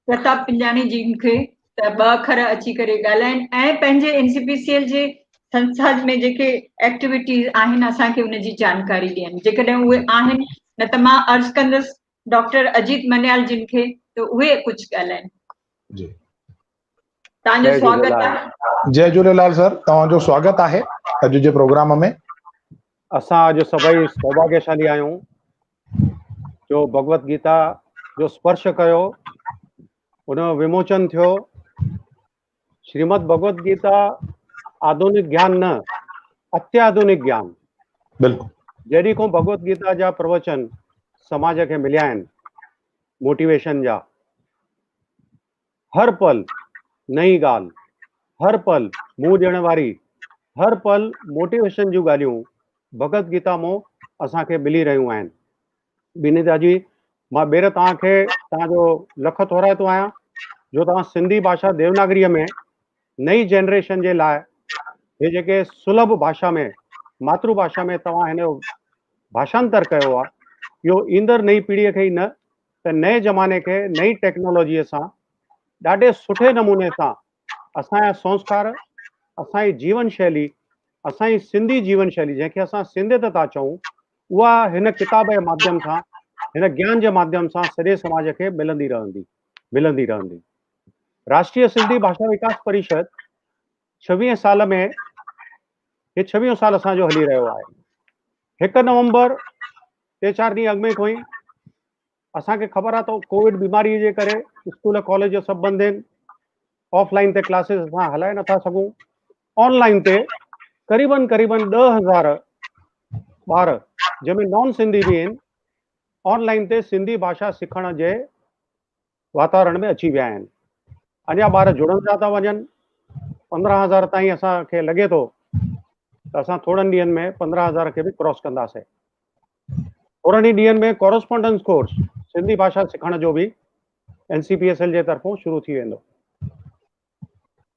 Speaker 3: प्रताप पिंजानी जी खे त 2 अखर अची करे ॻाल्हाइनि ऐं पंहिंजे NCPCL जे संस्था में जेके एक्टिविटीज़ आहिनि असांखे उनजी जानकारी ॾियनि, जेकॾहिं उहे आहिनि। न त मां अर्ज़ु कंदसि डॉक्टर अजीत मन्याल जिन खे त उहे कुझु ॻाल्हाइनि।
Speaker 1: जी,
Speaker 3: तव्हांजो स्वागत आहे।
Speaker 1: जय झूलेलाल सर, तव्हांजो स्वागत आहे अॼु जे प्रोग्राम में।
Speaker 4: असां अॼु सभई सौभाग्यशाली आहियूं जो भगवत गीता जो स्पर्श कयो, उन जो विमोचन थियो। श्रीमद भगवत गीता आधुनिक ज्ञान न, अत्याधुनिक ज्ञान।
Speaker 1: बिल्कुलु।
Speaker 4: जॾहिं खां भगवत गीता जा प्रवचन समाज खे मिलिया आहिनि, मोटिवेशन जा, हर पल नई ॻाल्हि, हर पल मुंहुं ॾियण वारी, हर पल मोटिवेशन जूं ॻाल्हियूं भगवत गीता मां असांखे मिली रहियूं आहिनि। विनीता जी, मां ॿेर तव्हांखे तव्हांजो लख थोराईंदो आहियां जो तव्हां सिंधी भाषा देवनागरीअ में नई जनरेशन जे लाइ हे जेके सुलभ भाषा में, मातृभाषा में तव्हां हिन जो भाषांतर कयो आहे, इहो ईंदड़ नई पीढ़ीअ खे ई न त नए ज़माने खे नई टेक्नोलॉजीअ सां ॾाढे सुठे नमूने सां असांजा संस्कार, असांजी जीवन शैली, असांजी सिंधी जीवन शैली जंहिंखे असां सिंधियत था चऊं, उहा हिन किताब जे माध्यम सां, हिन ज्ञान जे माध्यम सां सॼे समाज खे मिलंदी रहंदी। राष्ट्रीय सिंधी भाषा विकास परिषद 26 साल में, हे 26 साल असांजो हली रहियो आहे। 1 नवंबर 3-4 ॾींहं अॻु में कोई असांखे ख़बर आहे त कोविड बीमारी जे करे स्कूल कॉलेज सभु बंदि आहिनि, ऑफलाइन ते क्लासेस असां हलाए नथा सघूं। ऑनलाइन ते क़रीबन 10,000 ॿार जंहिंमें नॉन सिंधी बि आहिनि, ऑनलाइन ते सिंधी भाषा सिखण जे वातावरण में अची विया आहिनि। अञा ॿार जुड़ंदा था वञनि। 15,000 ताईं असांखे लॻे थो त असां थोड़नि ॾींहंनि में 15,000 खे बि क्रॉस कंदासीं। थोड़नि ई ॾींहंनि में कॉरेस्पॉन्डेंस कोर्स सिंधी भाषा सिखण जो बि NCPSL जे तरफ़ों शुरू थी वेंदो।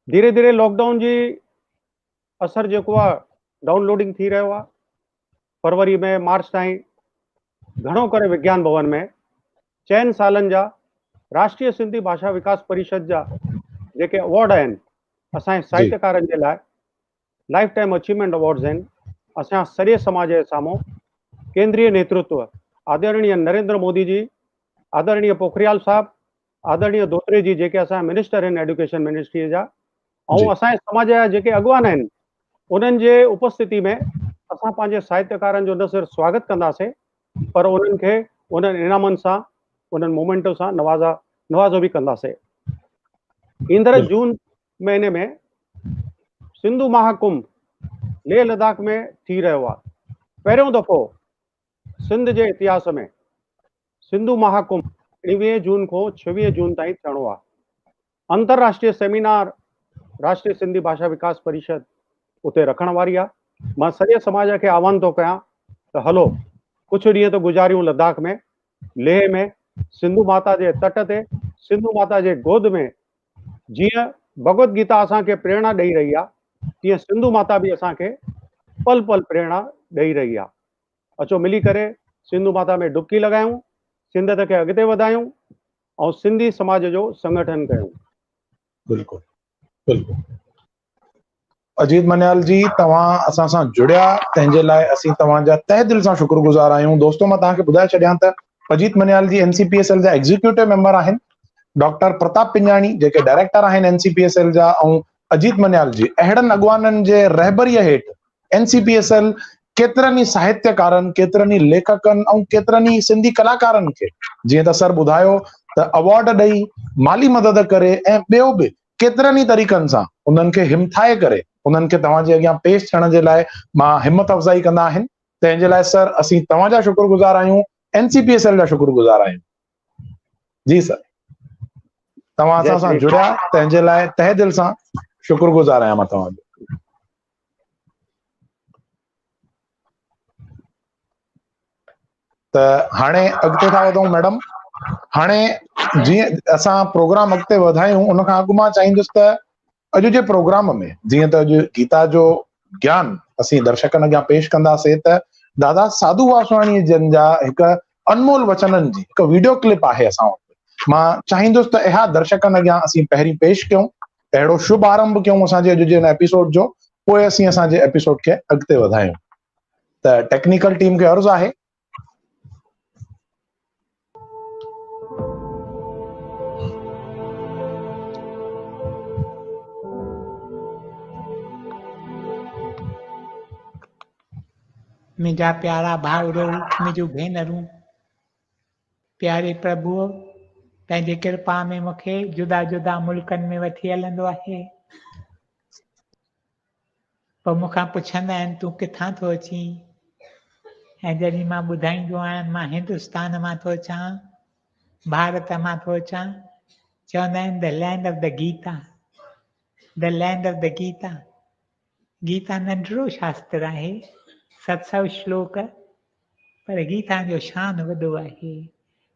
Speaker 4: धीरे धीरे लॉकडाउन जी असर जेको आहे डाउनलोडिंग थी रहियो आहे। फरवरी में मार्च ताईं घणो करे विज्ञान भवन में 4 सालनि जा राष्ट्रीय सिंधी भाषा विकास परिषद जा जेके अवॉर्ड आहिनि असांजे साहित्यकारनि जे लाइ, लाइफ टाइम अचीवमेंट अवॉर्ड्स आहिनि, असां सॼे समाज जे साम्हूं केंद्रीय नेतृत्व आदरणीय नरेंद्र मोदी जी, आदरणीय पोखरियाल साहब, आदरणीय धोत्रे जी जेके असां मिनिस्टर आहिनि एजुकेशन मिनिस्ट्री जा, ऐं असांजे समाज जा जेके अॻवान आहिनि, उन्हनि जे उपस्थिति में असां पंहिंजे साहित्यकारनि जो न सिर्फ़ु स्वागत कंदासीं पर उन्हनि खे उन्हनि इनामनि सां, उन्हनि मोमेंटो सां नवाज़ो बि कंदासीं। ईंदड़ जून महीने में सिंधु महाकुंभ लेह लद्दाख में थी रहियो आहे। पहिरियों दफ़ो सिंध जे इतिहास में सिंधु महाकुंभ 23 जून खां 26 जून ताईं थियणो आहे। अंतर्राष्ट्रीय सेमिनार राष्ट्रीय सिंधी भाषा विकास परिषद उते रखण वारी आहे। मां सॼे समाज खे आह्वान थो कयां त हलो कुझु ॾींहं त गुज़ारियूं लद्दाख में, लेह में, सिंधु माता जे तट ते, सिंधु माता जे गोद में। जीअं भगवत गीता असांखे प्रेरणा ॾेई रही आहे, तीअं सिंधु माता बि असांखे पल पल प्रेरणा ॾेई रही आहे। अचो मिली करे सिंधु माता में डुबकी लॻायूं, सिंधियत खे अॻिते वधायूं ऐं सिंधी समाज जो संगठन कयूं।
Speaker 1: बिल्कुलु बिल्कुलु। अजीत मन्याल जी, तव्हां असां सां जुड़िया तंहिंजे लाइ असीं तव्हांजा तहे दिल सां शुक्रगुज़ार आहियूं। दोस्तों, मां तव्हांखे ॿुधाए छॾियां त अजीत मन्याल जी NCPSL जा एग्जीक्यूटिव मेंबर आहिनि। डॉक्टर प्रताप पिंजानी जेके डायरेक्टर आहिनि NCPSL जा, ऐं अजीत मन्याल जी अहिड़नि अॻवाननि जे रहबरीअ हेठि NCPSL केतिरनि ई साहित्यकारनि, केतिरनि ई लेखकनि ऐं केतिरनि ई सिंधी कलाकारनि खे, जीअं त सर ॿुधायो, त अवॉर्ड ॾेई, माली मदद करे ऐं ॿियो बि केतिरनि ई तरीक़नि सां उन्हनि खे हिमथाए करे उन्हनि खे तव्हांजे अॻियां पेश थियण जे लाइ मां हिमत अफ़ज़ाई कंदा आहिनि। तंहिंजे लाइ सर असीं तव्हांजा शुक्रगुज़ार आहियूं, NCPSL जा शुक्रगुज़ार आहियूं। जी सर, तव्हां असां सां जुड़िया तंहिंजे लाइ तहे दिल सां शुक्रगुज़ार आहियां मां तव्हांजो। त हाणे अॻिते था वधूं मैडम। हाणे जीअं असां प्रोग्राम अॻिते वधायूं उन खां अॻु मां चाहींदुसि त अॼु जे प्रोग्राम में जीअं त अॼु गीता जो ज्ञान असीं दर्शकनि अॻियां पेश कंदासीं त दादा साधू वासवाणी जन जा हिकु अनमोल वचननि जी हिकु वीडियो क्लिप आहे असां वटि। मां चाहींदुसि त इहा दर्शकनि अॻियां असीं पहिरीं पेश कयूं, अहिड़ो शुभ आरंभ कयूं असांजे अॼु जे हिन एपिसोड जो, पोइ असीं असांजे एपिसोड खे अॻिते वधायूं। त टेक्निकल टीम खे अर्ज़ु आहे
Speaker 5: मुंहिंजा प्यारा भाउरो, मुंहिंजूं भेनरूं, प्यारे प्रभुअ पंहिंजे कृपा में मूंखे जुदा जुदा मुल्कनि में वठी हलंदो आहे। पोइ मूंखां पुछंदा आहिनि तूं किथां थो अचीं, ऐं जॾहिं मां ॿुधाईंदो आहियां मां हिंदुस्तान मां थो अचां, भारत मां थो अचां, चवंदा आहिनि the land of the Gita, the land of the Gita. Gita नंढिड़ो शास्त्र आहे, 700 श्लोक, पर गीता जो शान वॾो आहे,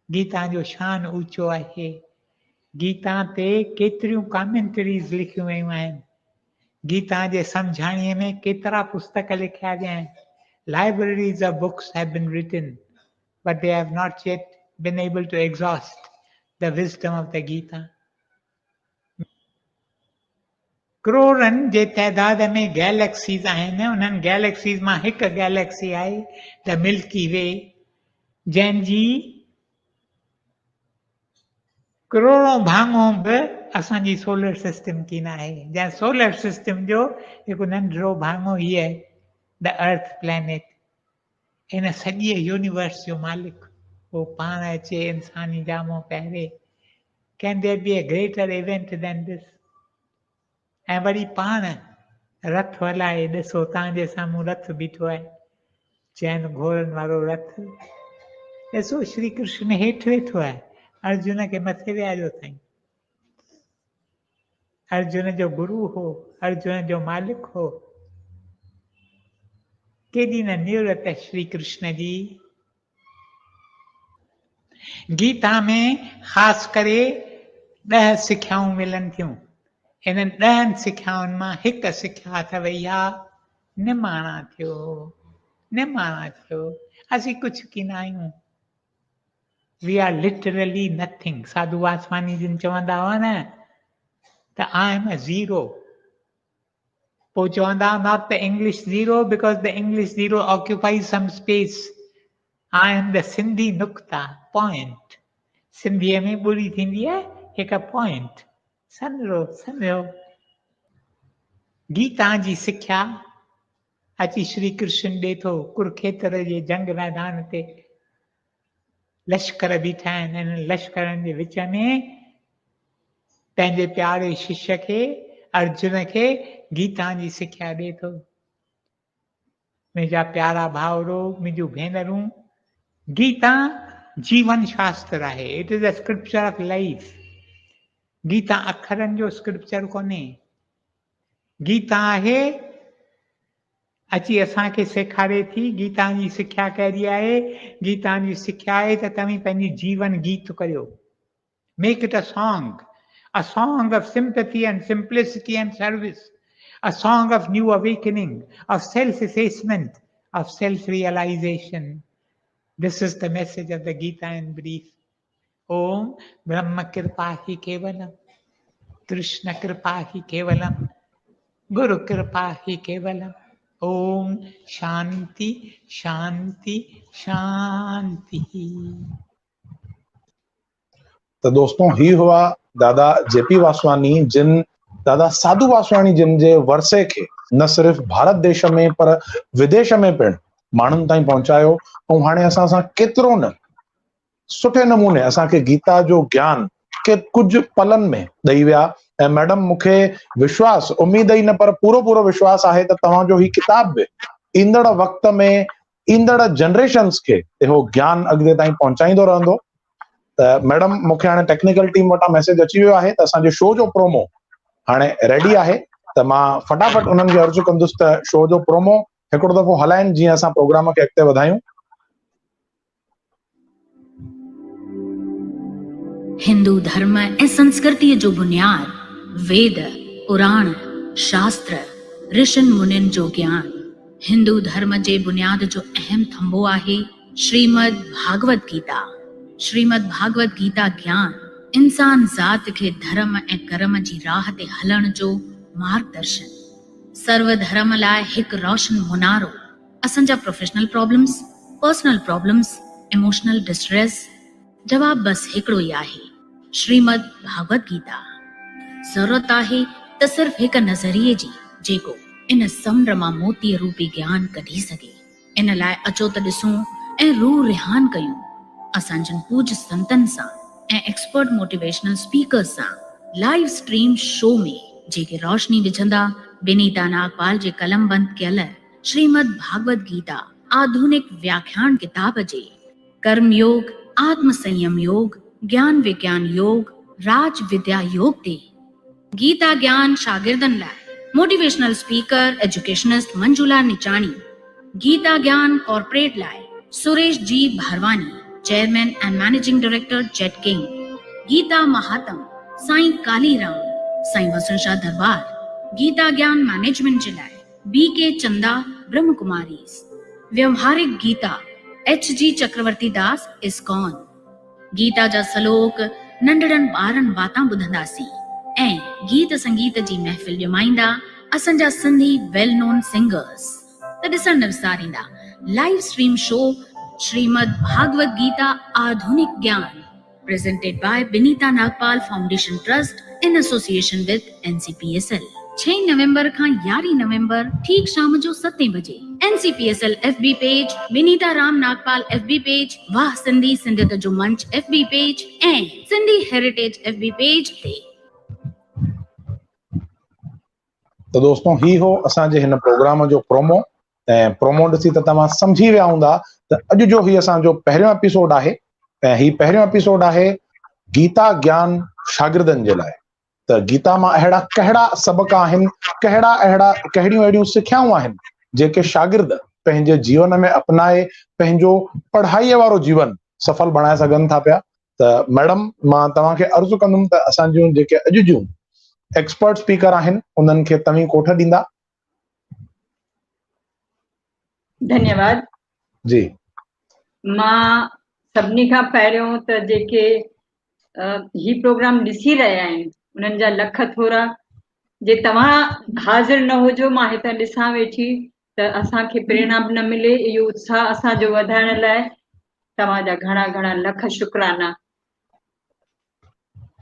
Speaker 5: गीता जो शान ऊचो आहे। गीता ते केतिरियूं कमेंटरीज़ लिखियूं वयूं आहिनि, गीता जे सम्झाणीअ में केतिरा पुस्तक लिखिया विया आहिनि। Libraries of books have been written, but they have not yet been able to exhaust the wisdom of the Gita. करोड़नि जे तइदाद में गैलेक्सीज़ आहिनि, उन्हनि गैलेक्सीज़ मां हिकु गैलेक्सी आहे द मिल्की वे, जंहिंजी करोड़ों भाङो बि असांजी सोलर सिस्टम की न आहे, जंहिं सोलर सिस्टम जो हिकु नंढिड़ो भाङो ई आहे द अर्थ प्लैनेट। इन सॼे यूनिवर्स जो मालिक उहो पाण अचे इंसानी जामो पहिरे। Can there be a greater event than this? ऐं वरी पाण रथ हलाए, ॾिसो तव्हांजे साम्हूं रथ बीठो आहे, चैन घोड़नि वारो रथ। ॾिसो श्री कृष्ण हेठि वेठो आहे, अर्जुन खे मथे विहारियो अथई। अर्जुन जो गुरु हो, अर्जुन जो मालिक हो। केॾी न निवृत श्री कृष्ण जी। गीता में ख़ासि करे 10 सिख्याऊं मिलनि थियूं। इन्हनि 10 सिख्याउनि मां हिकु सिख्या अथव इहा, निमाणा थियो, निमाणा थियो। असीं कुझु की न आहियूं। We are literally nothing. Sadhu Vaswani जिन चवंदा हुआ न त आई एम अ ज़ीरो, पोइ चवंदा not the English zero because the English zero occupies some space. I am the Sindhi नुक्ता, पॉइंट। सिंधीअ में ॿुड़ी थींदी आहे हिकु पॉइंट, सन्हो सन्हो। गीता जी सिख्या अची श्री कृष्ण ॾे थो कुरुखेत्र जे जंग मैदान ते। लश्कर बीठा आहिनि, हिन लश्करनि जे विच में पंहिंजे प्यारे शिष्य खे, अर्जुन खे गीता जी सिख्या ॾे थो। मुंहिंजा प्यारा भाउरो, मुंहिंजूं भेनरूं, गीता जीवन शास्त्र आहे। It is a scripture of life. Gita अखरनि जो स्क्रिप्चर कोन्हे। गीता आहे अची असांखे सेखारे थी। गीता जी सिख्या कहिड़ी आहे? गीता जी सिख्या आहे त तव्हीं पंहिंजी जीवन गीत कयो। Make it a song of sympathy and simplicity and service, a song of new awakening, of self-effacement, of self-realization. This is the message of the Gita in brief. Om Brahma Kripa hi Kevalam, Krishna Kripa hi Kevalam, Guru Kripa hi Kevalam. Om Shanti Shanti Shanti.
Speaker 1: तो दोस्तों ही हुआ दादा JP Vaswani, जिन दादा साधू वासवाणी जिन जे versus खे न सिर्फ़ भारत देश में पर विदेश में पिण माण्हुनि ताईं पहुचायो। ऐं हाणे असां सां केतिरो न सुठे नमूने असांखे गीता जो ज्ञान के कुझु पलनि में ॾेई विया। ऐं मैडम मूंखे विश्वास, उम्मीद ई न पर पूरो पूरो विश्वास आहे त तव्हांजो ही किताब बि ईंदड़ वक़्त में ईंदड़ जनरेशन्स खे इहो ज्ञान अॻिते ताईं पहुचाईंदो रहंदो। मैडम मूंखे हाणे टेक्निकल टीम वटां मैसेज अची वियो आहे त असांजे शो जो प्रोमो हाणे रेडी आहे। त मां फटाफट उन्हनि खे अर्ज़ु कंदुसि त शो जो प्रोमो हिकिड़ो दफ़ो हलाइनि जीअं असां प्रोग्राम खे अॻिते वधायूं।
Speaker 6: हिंदू धर्म ऐं संस्कृति जो बुनियाद वेद, पुराण, शास्त्र, ऋषिन मुनिन जो ज्ञान। हिंदू धर्म जे बुनियाद जो अहम थंबो आहे श्रीमद भागवत गीता। श्रीमद भागवत गीता ज्ञान इंसान ज़ात खे धर्म ऐं कर्म जी राह ते हलण जो मार्गदर्शन। सर्व धर्म लाइ हिकु रोशन मुनारो। असांजा professional problems, personal problems, emotional distress, जवाब बस हिकिड़ो ई आहे, श्रीमद भागवत गीता। ज़रूरत आहे त सिर्फ़ हिकु नज़रिए जी जेको इन समुंड मां मोतीअ रूपी ज्ञान कढी सघे। इन लाइ अचो त ॾिसूं ऐं रूह रिहान कयूं असांजनि पूज संतनि सां ऐं एक्सपर्ट मोटिवेशनल स्पीकर्स सां लाइव स्ट्रीम शो में जेके रोशनी विझंदा विनीता नागपाल जे कलम बंद कयल श्रीमद भागवत गीता आधुनिक व्याख्यान किताब जे कर्म योग, आत्म संयम योग, ज्ञान विज्ञान योग, राज विद्या योग ते गीता ज्ञान शागिर्दनि लाइ motivational speaker educationist Manjula Nichani, Gita ज्ञान कॉर्पोरेट लाइ Suresh ji Bharwani, chairman and managing director Jetking, Gita महात्म साईं कालीराम, साईं वसण शाह दरबार, गीता ज्ञान मैनेजमेंट जे लाइ BK चंदा ब्रह्म कुमारीज़, व्यवहारिक गीता HG चक्रवर्ती दास इस्कॉन, गीता जा सलोक नंढड़नि ॿारनि वातां ॿुधंदासीं ऐं गीत संगीत जी महफ़िल ॼमाईंदा असांजा सिंधी वेल नोन सिंगर्स। त ॾिसण न विसारींदा live stream show Shrimad Bhagavad Gita आधुनिक ज्ञान presented by Vinita Nagpal Foundation Trust in association with NCPSL। 6 नवंबर खां 11 नवंबर ठीक शाम जो 7 बजे NCPSL FB page, Vinita Ram Nagpal FB page, वाह सिंधी सिंधियत जो मंच FB पेज ऐं सिंधी हेरिटेज FB पेज ते।
Speaker 1: तो दोस्तों ही हो असांजे हिन प्रोग्राम जो प्रोमो ऐं प्रोमो ॾिसी त तव्हां सम्झी विया हूंदा त अॼु जो ही असांजो पहिरियों एपिसोड आहे ऐं ही पहिरियों एपिसोड आहे गीता ज्ञान शागिर्दनि जे लाइ। त गीता मां अहिड़ा कहिड़ा सबक आहिनि, कहिड़ियूं अहिड़ियूं सिखियाऊं आहिनि जेके शागिर्द पंहिंजे जीवन में अपनाए पंहिंजो पढ़ाईअ वारो जीवन सफल बणाए सघनि था पिया। त मैडम मां तव्हांखे अर्ज़ु कंदुमि त असांजूं जेके अॼु जूं एक्सपर्ट स्पीकर आहिनि उन्हनि खे तव्हीं कोठ ॾींदा।
Speaker 3: धन्यवाद
Speaker 1: जी।
Speaker 3: मां सभिनी खां पहिरियों त जेके ही प्रोग्राम ॾिसी रहिया आहिनि उन्हनि जा लख थोरा। जे तव्हां हाज़िर न हुजो मां हिते ॾिसां वेठी त असांखे प्रेरणा बि न मिले। इहो उत्साह असांजो वधाइण लाइ तव्हांजा घणा घणा लख शुक्राना।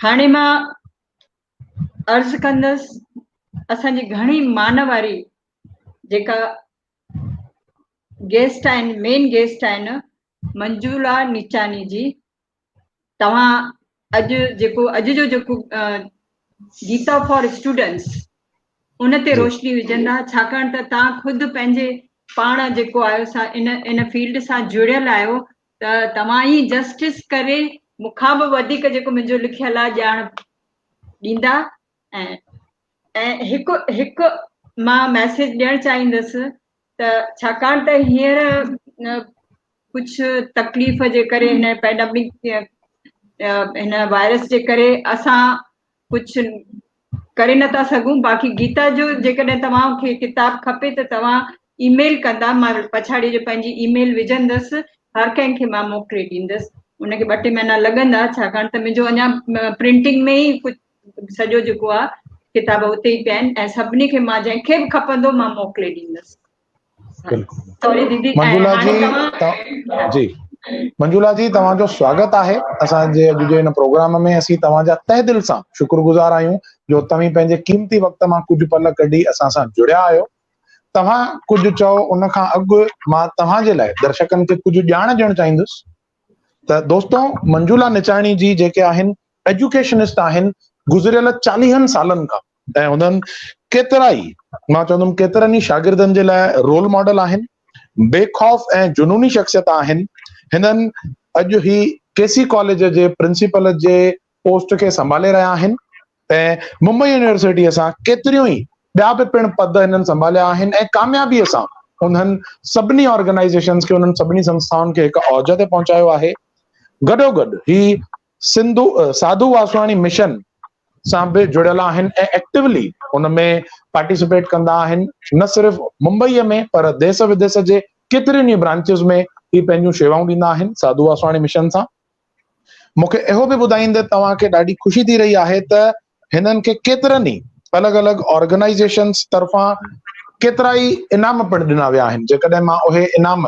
Speaker 3: हाणे मां अर्ज़ु कंदसि असांजी घणी मान वारी जेका गेस्ट आहिनि, मेन गेस्ट आहिनि मंजूला निचानी जी। तव्हां अॼु जो जेको गीता फॉर स्टूडेंट्स उन ते रोशनी विझंदा, छाकाणि त तव्हां ख़ुदि पंहिंजे पाण जेको आहियो सा इन फील्ड सां जुड़ियल आहियो त तव्हां ई जस्टिस करे मूंखां बि वधीक जेको मुंहिंजो लिखियल आहे ॼाण ॾींदा। ऐं हिकु मां मैसेज ॾियणु चाहींदसि त छाकाणि त हींअर कुझु तकलीफ़ जे करे हिन पैंडेमिक हिन वायरस जे करे असां कुझु करे नथा सघूं। बाक़ी गीता जो जेकॾहिं तव्हांखे किताब खपे त तव्हां ईमेल कंदा, मां पछाड़ी जो पंहिंजी ईमेल विझंदसि, हर कंहिंखे मां मोकिले ॾींदसि। उनखे 2-3 महीना लॻंदा छाकाणि त मुंहिंजो अञा प्रिंटिंग में ई कुझु सॼो जेको आहे किताब उते ई पिया आहिनि ऐं सभिनी खे मां जंहिंखे बि खपंदो मां मोकिले ॾींदसि। सॉरी दीदी।
Speaker 1: मंजूला जी मंजूला जी तव्हांजो स्वागत आहे असांजे अॼु जे हिन प्रोग्राम में। असीं तव्हांजा तहे दिल सां शुक्रगुज़ार आहियूं जो तव्हीं पंहिंजे क़ीमती वक़्त मां कुझु पल कढी असां सां जुड़िया आहियो। तव्हां कुझु चओ उन खां अॻु मां तव्हांजे लाइ दर्शकनि खे कुझु ॼाण ॾियणु चाहींदुसि। त दोस्तों मंजूला निचाणी जी जेके आहिनि एजुकेशनिस्ट आहिनि गुज़रियल 40 सालनि खां ऐं उन्हनि केतिरा ई मां चवंदुमि केतिरनि ई शागिर्दनि जे लाइ रोल मॉडल आहिनि, बेखौफ़ ऐं जुनूनी शख्सियत आहिनि। हिननि अॼु ही केसी कॉलेज जे प्रिंसिपल जे पोस्ट खे संभाले रहिया आहिनि ऐं मुंबई यूनिवर्सिटीअ सां केतिरियूं ई ॿिया बि पिण पद हिननि संभालिया आहिनि ऐं कामयाबीअ सां उन्हनि सभिनी ऑर्गेनाइज़ेशन्स खे, उन्हनि सभिनी संस्थाउनि खे हिकु औज ते पहुचायो आहे। गॾोगॾु ही साधु वासवाणी मिशन सां बि जुड़ियल आहिनि ऐं एक्टिवली उन में पार्टिसिपेट कंदा आहिनि, न सिर्फ़ मुंबईअ में पर देश विदेश जे केतिरनि ई ब्रांचिस में ही पंहिंजूं शेवाऊं ॾींदा आहिनि साधु वासवाणी मिशन सां। मूंखे इहो बि ॿुधाईंदे तव्हांखे ॾाढी ख़ुशी थी रही आहे त हिननि खे केतिरनि ई अलॻि अलॻि ऑर्गेनाइज़ेशन्स तरफ़ां केतिरा ई इनाम पिणु ॾिना विया आहिनि। जेकॾहिं मां उहे इनाम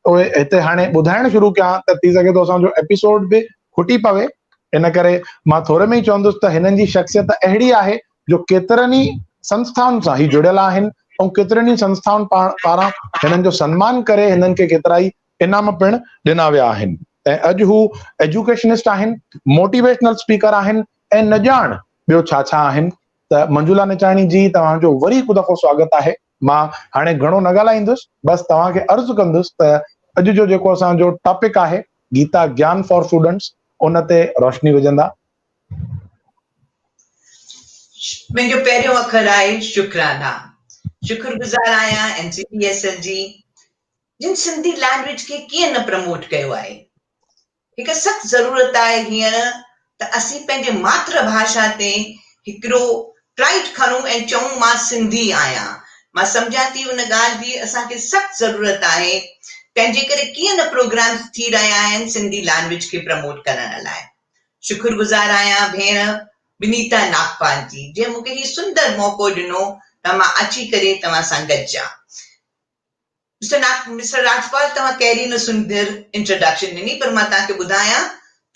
Speaker 1: उहे हिते हाणे ॿुधाइण शुरू कयां त थी सघे थो असांजो एपिसोड बि खुटी पवे, इन करे मां थोरे में ई चवंदुसि त हिननि जी शख़्सियत अहिड़ी आहे जो केतिरनि ई संस्थाउनि सां ही जुड़ियल आहिनि ऐं केतिरनि ई संस्थाउनि पारां हिननि जो सम्मान करे हिननि खे केतिरा ई इनाम पिणु ॾिना विया आहिनि। ऐं अॼु हू एजुकेशनिस्ट आहिनि, मोटिवेशनल स्पीकर आहिनि ऐं न ॼाण ॿियो छा छा आहिनि। त मंजुला निचाणी जी तव्हांजो वरी हिकु दफ़ो स्वागत आहे। मां हाणे घणो न ॻाल्हाईंदुसि, बसि तव्हांखे अर्ज़ु कंदुसि त अॼु जो जेको असांजो टॉपिक आहे गीता ज्ञान फॉर स्टूडेंट्स, उन ते रोशनी विझंदा।
Speaker 7: मुंहिंजो पहिरियों अखर आहे शुक्राना। शुक्रगुज़ार आहियां NCPSL जी, जिन सिंधी लैंग्वेज खे कीअं न प्रमोट कयो आहे। हिकु सख़्त ज़रूरत आहे हींअर त असीं पंहिंजे मातृभाषा ते हिकिड़ो प्राइड खणूं ऐं चऊं मां सिंधी आहियां। मां सम्झां थी उन ॻाल्हि जी असांखे सख़्त ज़रूरत आहे। तंहिंजे करे कीअं न प्रोग्राम्स थी रहिया आहिनि सिंधी लैंग्वेज खे प्रमोट करण लाइ। शुक्रगुज़ार आहियां भेण विनीता नागपाल जी, जंहिं मूंखे हीउ सुंदर मौक़ो ॾिनो त मां अची करे तव्हां सां गॾिजां। मिस्टर राजपाल, तव्हां कहिड़ी न सुंदर इंट्रोडक्शन ॾिनी, पर मां तव्हांखे ॿुधायां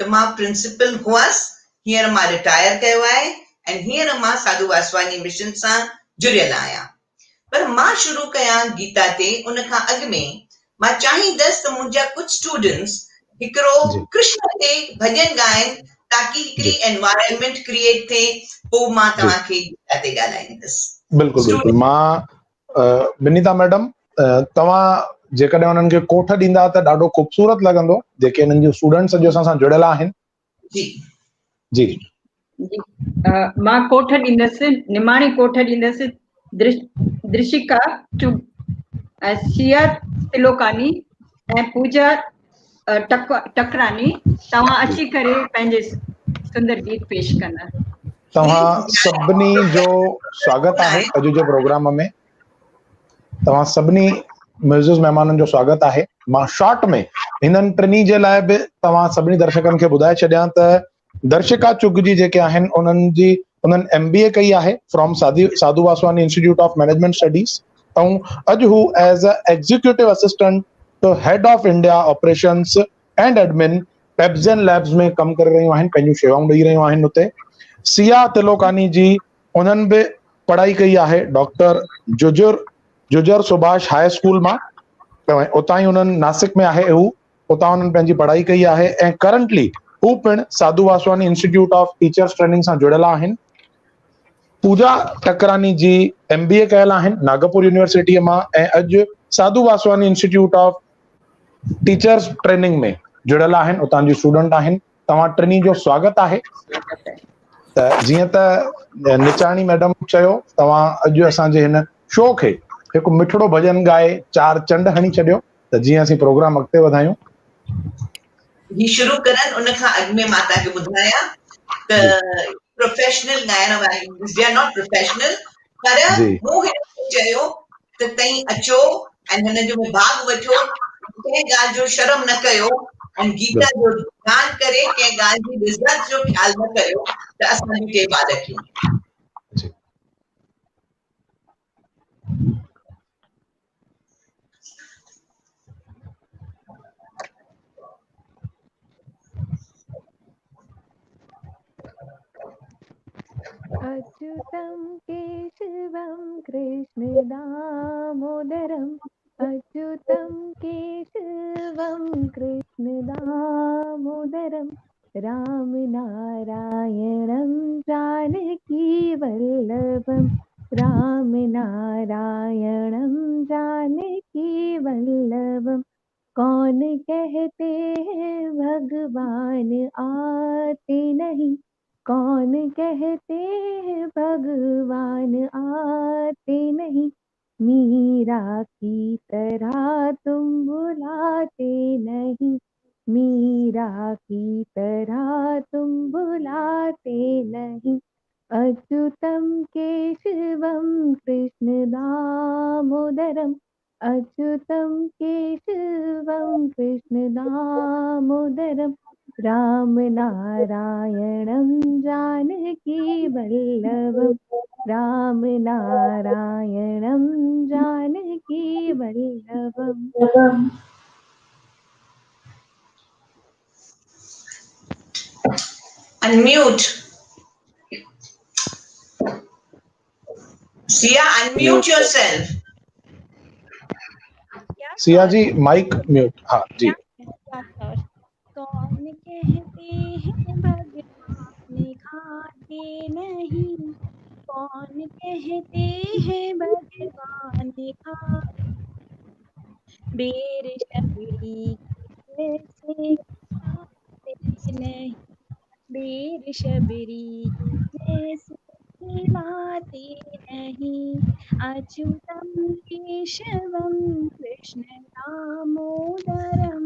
Speaker 7: त मां प्रिंसिपल हुअसि, हींअर मां रिटायर कयो आहे ऐं हींअर मां साधु वासवानी मिशन सां जुड़ियल आहियां। पर मां शुरू कयां गीता ते उन खां अॻु में मां चाहींदसि त मुंहिंजा कुझु स्टूडेंट्स हिकिड़ो कृष्ण ते भॼन ॻाइनि ताकि हिकिड़ी एनवायरनमेंट क्रिएट थिए। पोइ मां तव्हांखे गीता ते ॻाल्हाईंदसि।
Speaker 1: बिल्कुलु बिल्कुलु। मां विनीता मैडम, तव्हां जेकॾहिं उन्हनि खे कोठ ॾींदा त ॾाढो ख़ूबसूरत लॻंदो, जेके हिननि जूं स्टूडेंट्स अॼु असां सां जुड़ियल आहिनि।
Speaker 7: जी
Speaker 1: जी
Speaker 3: मां कोठ ॾींदसि, निमाणी कोठ ॾींदसि दृशिका चुग, सिया तिलोकानी ऐं पूजा टकरानी। तव्हां अची करे पंहिंजे सुंदर गीत पेश कंदा।
Speaker 1: तव्हां सभिनी जो स्वागत आहे अॼु जे प्रोग्राम में। तव्हां सभिनी मुइज़िज़ महिमाननि जो स्वागत आहे। मां शॉर्ट में हिननि टिनी जे लाइ बि तव्हां सभिनी दर्शकनि खे ॿुधाए छॾियां त दर्शिका चुग जी जेके आहिनि उन्हनि MBA कई आहे from Sadhu Vaswani institute of management studies ऐं अॼु हू as a executive assistant to head of India operations and admin Pepzon labs में कमु करे रहियूं आहिनि, पंहिंजूं शेवाऊं ॾेई रहियूं आहिनि हुते। सिया तिलोकानी जी, उन्हनि बि पढ़ाई कई आहे डॉक्टर जुजर सुभाष हाई स्कूल मां, उतां ई उन्हनि नासिक में आहे हू, उतां उन्हनि पंहिंजी पढ़ाई कई आहे ऐं करंटली हू पिणु Sadhu Vaswani institute of teachers training सां जुड़ियल आहिनि। पूजा टकरानी जी MBA कयल आहिनि नागपुर यूनिवर्सिटीअ मां ऐं अॼु Sadhu Vaswani institute of teachers training में जुड़ियल आहिनि, उतां जी स्टूडेंट आहिनि। तव्हां टिनी जो स्वागत आहे। त जीअं त निचाणी मैडम चयो, तव्हां अॼु असांजे हिन शो खे हिकु मिठड़ो भॼन ॻाए 4 चंड हणी छॾियो त जीअं असीं प्रोग्राम अॻिते वधायूं।
Speaker 7: ही शुरू करनि उन खां अॻु में मां तव्हांखे ॿुधायां त प्रोफेशनल ॻाइण वारी दे आर नॉट प्रोफेशनल, पर मूं हिन चयो त तव्हीं अचो ऐं हिन जो भाग वठो, कंहिं ॻाल्हि जो शर्म न कयो ऐं गीता जो ध्यानु करे कंहिं ॻाल्हि जी इज़त जो ख़्यालु न कयो त असांजी टे ॿार कयूं।
Speaker 8: अच्युतं केशवं कृष्ण दामोदरम्, अच्युतं केशवं कृष्ण दामोदरम्, राम नारायणं जानकी वल्लभं, राम नारायणं जानकी वल्लभं। कौन कहते हैं भगवान आते नहीं, कौन कहते हैं भगवान आते नहीं, मीरा की तरह तुम बुलाते नहीं, मीरा की तरह तुम बुलाते नहीं। अच्युतम केशवम कृष्ण दामोदरम, अच्युतम केशवम कृष्ण दामोदरम, राम नारायणं जानकी वल्लभम, राम नारायणं जानकी वल्लभम।
Speaker 7: Unmute. Sia, unmute yourself.
Speaker 1: Siya ji mic mute. हाँ जी।
Speaker 9: कौन कहते हैं भगवान खाते नहीं, कौन कहते हैं भगवान खा, बेर शबरी जैसे खाते नहीं, बेर शबरी जैसे खिलाते नहीं। अच्युतम केशवम कृष्ण दामोदरम,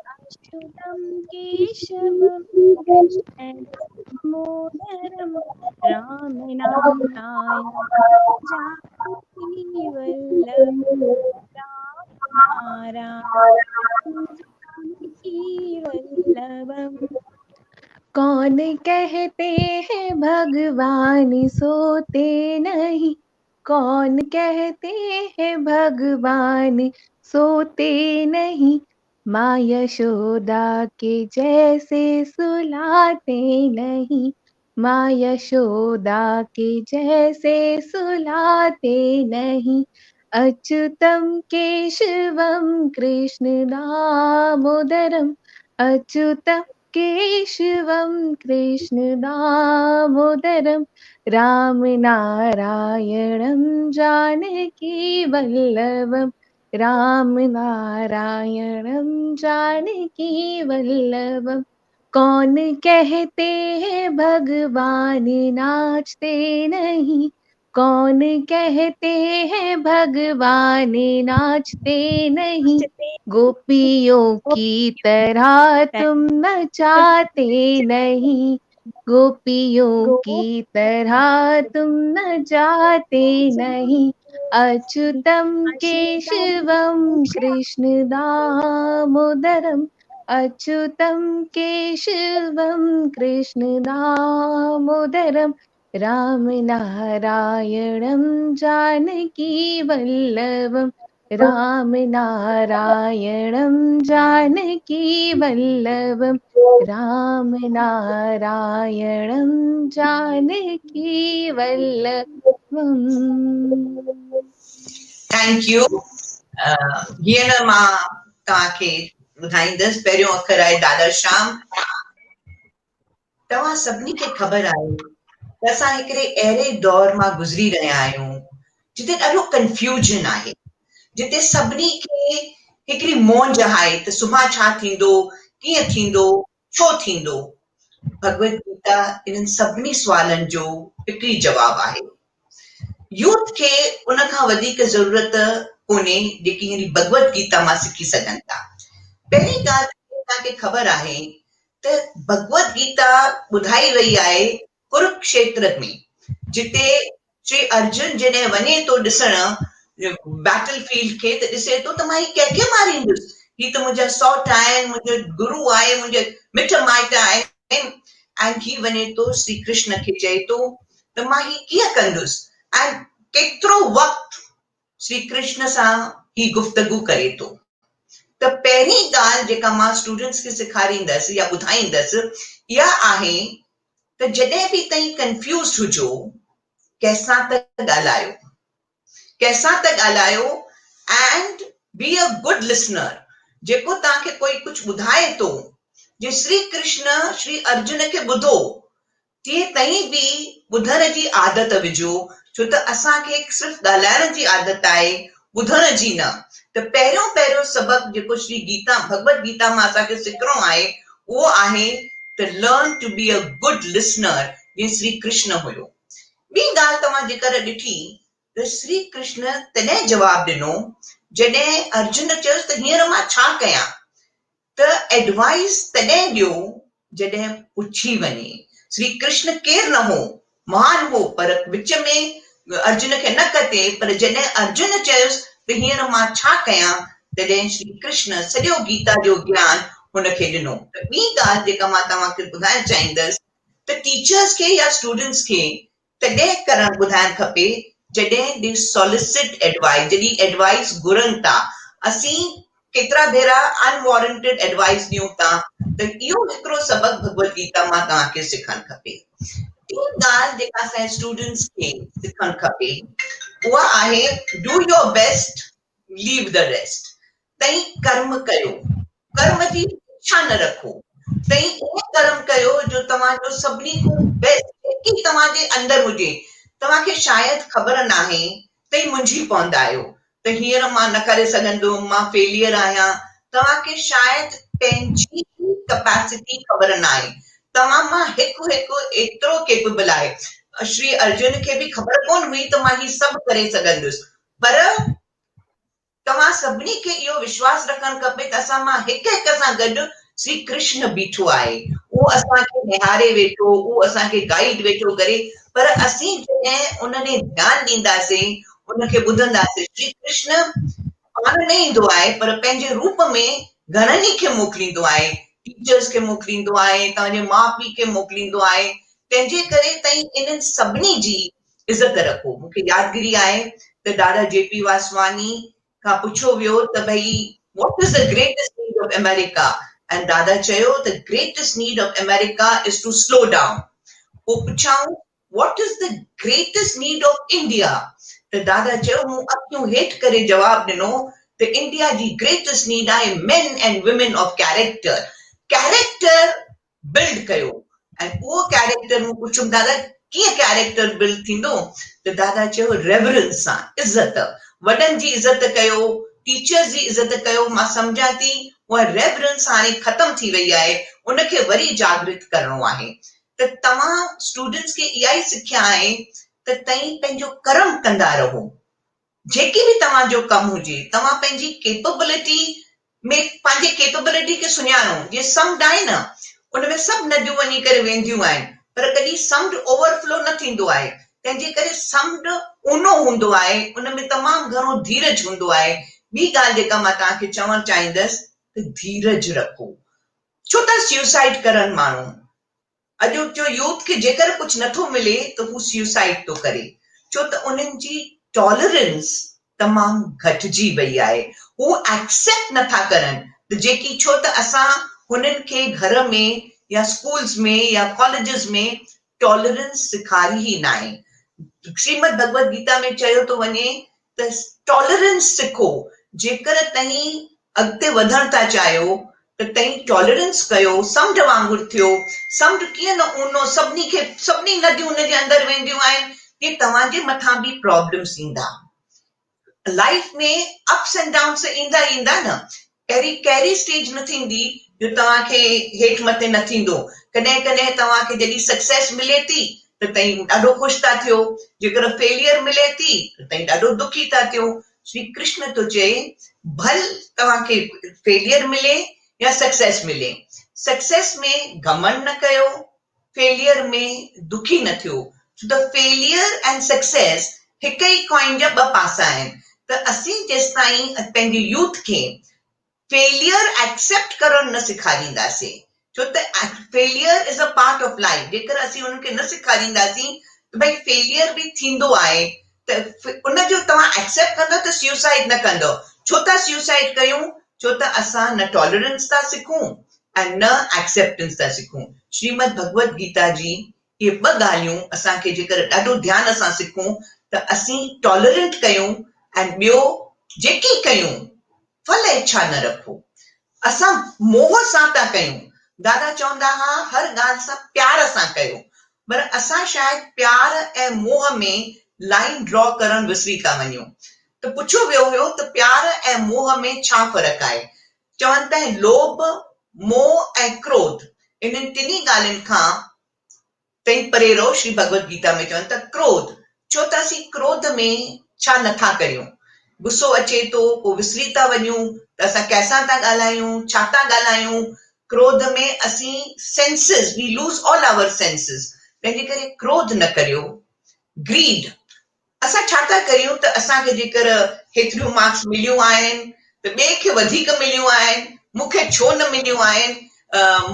Speaker 9: अच्युतम केशवम कृष्ण दामोदरम, राम नारायण जानकी वल्लभ, राम नारायण जानकी वल्लभम।
Speaker 8: कौन कहते हैं भगवान सोते नहीं, कौन कहते हैं भगवान सोते नहीं, माँ यशोदा के जैसे सुलाते नहीं, माँ यशोदा के जैसे सुलाते नहीं। अच्युतम केशवम कृष्ण दामोदरम, अच्युतम केशवम कृष्ण दामोदरम, राम नारायणं जानकी वल्लभम, राम नारायणं जानकी वल्लभम। कौन कहते हैं भगवान नाचते नहीं, कौन कहते हैं भगवान नाचते नहीं, गोपियों की तरह तुम नचाते नहीं, गोपियों की तरह तुम नचाते नहीं। अच्युतम केशवम कृष्ण दामोदरम, अच्युतम केशवम कृष्ण दामोदरम, राम नारायणं जानकी वल्लभम, राम नारायणं जानकी वल्लभम, राम नारायणं जानकी वल्लभम।
Speaker 7: Thank you. हीअं न मां तव्हांखे ॿुधाईंदसि। पहिरियों अखर आहे दादा श्याम। तव्हां सभिनी खे ख़बर आहे त असां हिकिड़े अहिड़े दौर मां गुज़री रहिया आहियूं जिते ॾाढो कंफ्यूजन आहे, जिते सभिनी खे हिकिड़ी मौज आहे त सुभाणे छा थींदो, कीअं थींदो, छो थींदो। भगवत गीता इन्हनि सभिनी सुवालनि जो हिकिड़ी जवाबु आहे। यूथ खे उन खां वधीक ज़रूरत कोन्हे जेकी हिन भगवत गीता मां सिखी सघनि था। पहिरीं ॻाल्हि तव्हांखे ख़बर आहे त भगवत गीता ॿुधाई वई आहे कुरुक्षेत्र में, जिते श्री अर्जुन जॾहिं वञे थो ॾिसण बैटल फील्ड खे त ॾिसे थो त मां हीउ कंहिंखे मारींदुसि, हीउ त मुंहिंजा सौट आहिनि, मुंहिंजो गुरु आहे, मुंहिंजे मिट माइट आहिनि। ऐं हीउ वञे थो श्री कृष्ण खे चए थो त मां हीउ कीअं कंदुसि। ऐं केतिरो वक़्तु श्री कृष्ण सां ही गुफ़्तगू करे थो। त पहिरीं ॻाल्हि जेका मां स्टूडेंट्स खे सेखारींदसि या ॿुधाईंदसि इहा आहे त जॾहिं बि तव्हां कंफ्यूज़ हुजो, कंहिंसां त ॻाल्हायो, कंहिंसां त ॻाल्हायो and B a good listener. जेको तव्हांखे कोई कुझु ॿुधाए थो, जे श्री कृष्ण श्री अर्जुन खे ॿुधो, तीअं तव्हीं बि ॿुधण जी आदत विझो, छो त असांखे सिर्फ़ु ॻाल्हाइण जी आदत आहे, ॿुधण जी न। त पहिरियों पहिरियों सबक़ जेको श्री गीता भगवत गीता मां असांखे सिखणो आहे उहो आहे त learn to be a good listener, जीअं श्री कृष्ण हुयो। ॿी ॻाल्हि तव्हां जेकर ॾिठी त श्री कृष्ण तॾहिं जवाबु ॾिनो जॾहिं अर्जुन चयोसि त हींअर मां छा कयां। त एडवाइस तॾहिं ॾियो जॾहिं पुछी वञे। श्री कृष्ण केरु न हो, महान हो, पर विच में अर्जुन खे न कटे, पर जॾहिं अर्जुन चयुसि त हींअर मां छा कयां, तॾहिं श्री कृष्ण सॼो गीता जो ज्ञान हुनखे ॾिनो। त ॿी ॻाल्हि जेका मां तव्हांखे ॿुधाइण चाहींदसि त टीचर्स खे या स्टूडेंट्स खे तॾहिं करणु ॿुधाइणु खपे जॾहिं दे सॉलिसिट एडवाइस, जॾहिं एडवाइस घुरनि था। असीं केतिरा भेरा अनवॉरेंटेड एडवाइस ॾियूं था, त इहो हिकिड़ो सबक़ भगवत गीता मां तव्हांखे सिखणु खपे। टी ॻाल्हि जेका असांजे स्टूडेंट्स खे सिखणु खपे उहा आहे do your best, leave the rest. तई कर्म कयो, कर्म जी इच्छा न रखो, तई उहो कर्म कयो जो तव्हांजो सभिनी खां बेस्ट जेकी तव्हांजे अंदरि हुजे। तव्हांखे शायदि ख़बर नाहे तई मुंझी पवंदा आहियो त हींअर मां न करे सघंदुमि, मां फेलियर आहियां। तव्हांखे शायदि पंहिंजी कैपेसिटी ख़बर नाहे, तव्हां मां हिकु हिकु एतिरो केपेबल आहे। श्री अर्जुन खे बि ख़बर कोन हुई त मां ही सभु करे सघंदुसि, पर तव्हां सभिनी खे इहो विश्वास रखणु खपे त असां मां हिक हिक सां गॾु श्री कृष्ण बीठो आहे। उहो असांखे निहारे वेठो, उहो असांखे गाइड वेठो करे, पर असीं जॾहिं उन ॾे ध्यानु ॾींदासीं, उनखे ॿुधंदासीं। श्री कृष्ण पाण न ईंदो आहे, पर पंहिंजे रूप में घणनि ई खे मोकिलींदो आहे। टीचर्स खे मोकिलींदो आहे, तव्हांजे माउ पीउ खे मोकिलींदो आहे। तंहिंजे करे तई इन्हनि सभिनी जी इज़त रखो। मूंखे यादगिरी आहे त दादा जेपी वासवानी खां पुछियो वियो त भई what is the greatest need of America, ऐं दादा चयो त greatest need of America is to slow down. पोइ पुछाऊं what is the greatest need of India, त दादा चयो, मूं अखियूं हेठि करे जवाबु ॾिनो त इंडिया जी ग्रेटेस्ट नीड आहे main and women of character. Character build कयो। ऐं उहो कैरेक्टर मूं पुछियुमि दादा कीअं कैरेक्टर बिल्ड थींदो, त दादा चयो रेवरेंस सां, इज़त, वॾनि जी इज़त कयो, टीचर्स जी इज़त कयो। मां सम्झां थी उहा रेवरेंस हाणे ख़तम थी वई आहे, उनखे वरी जागृत करणो आहे। त तव्हां स्टूडेंट्स खे इहा ई सिख्या आहे त तई पंहिंजो कर्म कंदा रहो। जेकी बि तव्हांजो कमु हुजे, तव्हां पंहिंजी केपेबिलिटी में पंहिंजे केपेबिलिटी खे सुञाणो। जीअं समुंड आहे न, उनमें सभु नदियूं वञी करे वेंदियूं आहिनि, पर कॾहिं समुंड ओवरफ्लो न थींदो आहे। तंहिंजे करे समुंड ऊनो हूंदो आहे, उनमें तमामु घणो धीरज हूंदो आहे। ॿी ॻाल्हि जेका मां तव्हांखे चवणु चाहींदसि त धीरज रखो। छो था सुसाइड करनि माण्हू? अॼु जो यूथ खे जेकर कुझु नथो मिले त हू सुसाइड थो करे, छो त उन्हनि जी टॉलरेंस तमामु घटिजी वई आहे। हू एक्सेप्ट नथा करनि त जेकी, छो त असां हुननि खे घर में या स्कूल्स में या कॉलेजिस में टॉलरेंस सेखारी ई न आहे। श्रीमद भगवत गीता में चयो थो वञे त टॉलरेंस सिखो। जेकर तव्हीं अॻिते वधण था चाहियो त तव्हीं टॉलरेंस कयो, समुंड वांगुरु थियो। समुंड कीअं न ऊनो, सभिनी नदियूं हुनजे अंदरि वेंदियूं आहिनि, कि तव्हांजे मथां बि प्रॉब्लम्स ईंदा। लाइफ में अप्स एंड डाउन्स ईंदा ईंदा न, कहिड़ी स्टेज न थींदी जो तव्हांखे हेठि मथे न थींदो। कॾहिं कॾहिं तव्हांखे जॾहिं सक्सेस मिले थी त तव्हीं ॾाढो ख़ुशि था थियो, जेकर फेलियर मिले थी त तव्हीं ॾाढो दुखी था थियो। श्री कृष्ण थो चए भल तव्हांखे फेलियर मिले या सक्सेस मिले, सक्सेस में घमंड न कयो, फेलियर में दुखी न थियो। छो त फेलियर एंड सक्सेस हिक ई कॉइन जा ॿ पासा आहिनि। त असीं जेसिताईं पंहिंजे यूथ खे फेलियर एक्सेप्ट करणु न सेखारींदासीं, छो त failure is a part of life. जेकर असीं उनखे न सेखारींदासीं त भई फेलियर बि थींदो आहे, त उनजो तव्हां एक्सेप्ट कंदो त सुसाइड न कंदो। छो था सुसाइड कयूं? छो त असां न टॉलरेंस था सिखूं ऐं न एक्सेप्टेंस था सिखूं। श्रीमद भगवत गीता जी इहे ॿ ॻाल्हियूं असांखे जेकर ॾाढो ध्यान सां सिखूं त असीं टॉलरेंट कयूं, ऐं ॿियो जेकी कयूं फल इच्छा न रखो। असां मोह सां था कयूं। दादा चवंदा हुआ हर ॻाल्हि सां प्यार सां कयो, पर असां शायदि प्यार ऐं मोह में लाइन ड्रॉ करणु विसरी था वञूं। त पुछियो वियो हुयो त प्यार ऐं मोह में छा फ़र्क़ु आहे? चवनि था लोभ, मोह ऐं क्रोध, इन्हनि टिनी ॻाल्हियुनि खां तई परे रहो। श्री भगवत गीता में चवनि था क्रोध, छो त असीं क्रोध में छा नथा करियूं? गुस्सो अचे थो, पोइ विसरी था वञूं त असां कंहिंसां था ॻाल्हायूं, छा था ॻाल्हायूं। क्रोध में असीं senses, we lose all our senses. तंहिंजे करे क्रोध न करियो। ग्रीड, असां छा था करियूं त असांखे जेकर हेतिरियूं मार्क्स मिलियूं आहिनि त ॿिए खे वधीक मिलियूं आहिनि, मूंखे छो न मिलियूं आहिनि,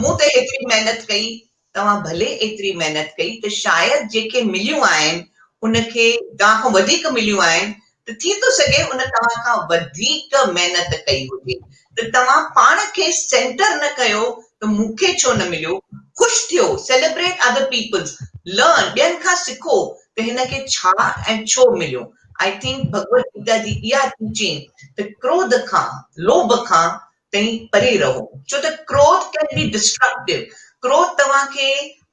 Speaker 7: मूं त एतिरी महिनत कई। तव्हां भले एतिरी महिनत कई त शायदि जेके मिलियूं आहिनि उनखे तव्हां खां वधीक मिलियूं आहिनि त थी थो सघे उन तव्हां खां वधीक महिनत कई हुजे। त तव्हां पाण खे सेंटर न कयो त मूंखे छो न मिलियो। ख़ुशि थियो, सेलिब्रेट अदर पीपल्स, लर्न, ॿियनि खां सिखो त हिनखे छा ऐं छो मिलियो। आई थिंक भगवत गीता जी इहा टीचिंग त क्रोध खां, लोभ खां तई परे रहो, छो त क्रोध कैन बी डिस्ट्रक्टिव। क्रोध तव्हांखे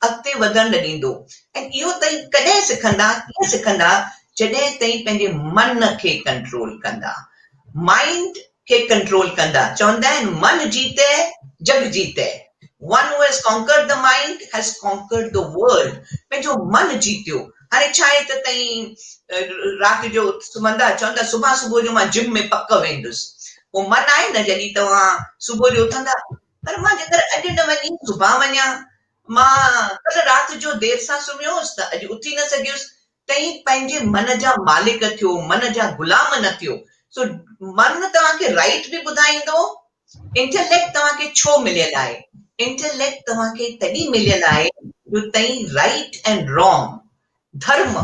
Speaker 7: अॻिते वधण न ॾींदो। ऐं इहो तई कॾहिं सिखंदा, कीअं सिखंदा, जॾहिं ताईं पंहिंजे मन खे कंट्रोल कंदा, माइंड खे कंट्रोल कंदा। चवंदा आहिनि मन जीते जग जीते। One who has conquered the mind has conquered the world. पंहिंजो मन जीतियो। हाणे छा आहे त तई राति जो सुम्हंदा, चवंदा सुभाणे सुबुह जो मां जिम में पक वेंदुसि। पोइ मन आहे न जॾहिं तव्हां सुबुह जो उथंदा, पर मां जेकर अॼु न वञी सुभाणे वञा, मां कल्ह राति जो देरि सां सुम्हियो हुउसि त अॼु उथी न सघियुसि। तई पंहिंजे मन जा मालिक थियो, मन जा गुलाम न थियो। सो मन तव्हांखे राइट बि ॿुधाईंदो। इंटेलेक्ट तव्हांखे छो मिलियल आहे? इंटेलेक्ट तव्हांखे तॾहिं मिलियल आहे जो तई राइट एंड रॉन्ग, धर्म,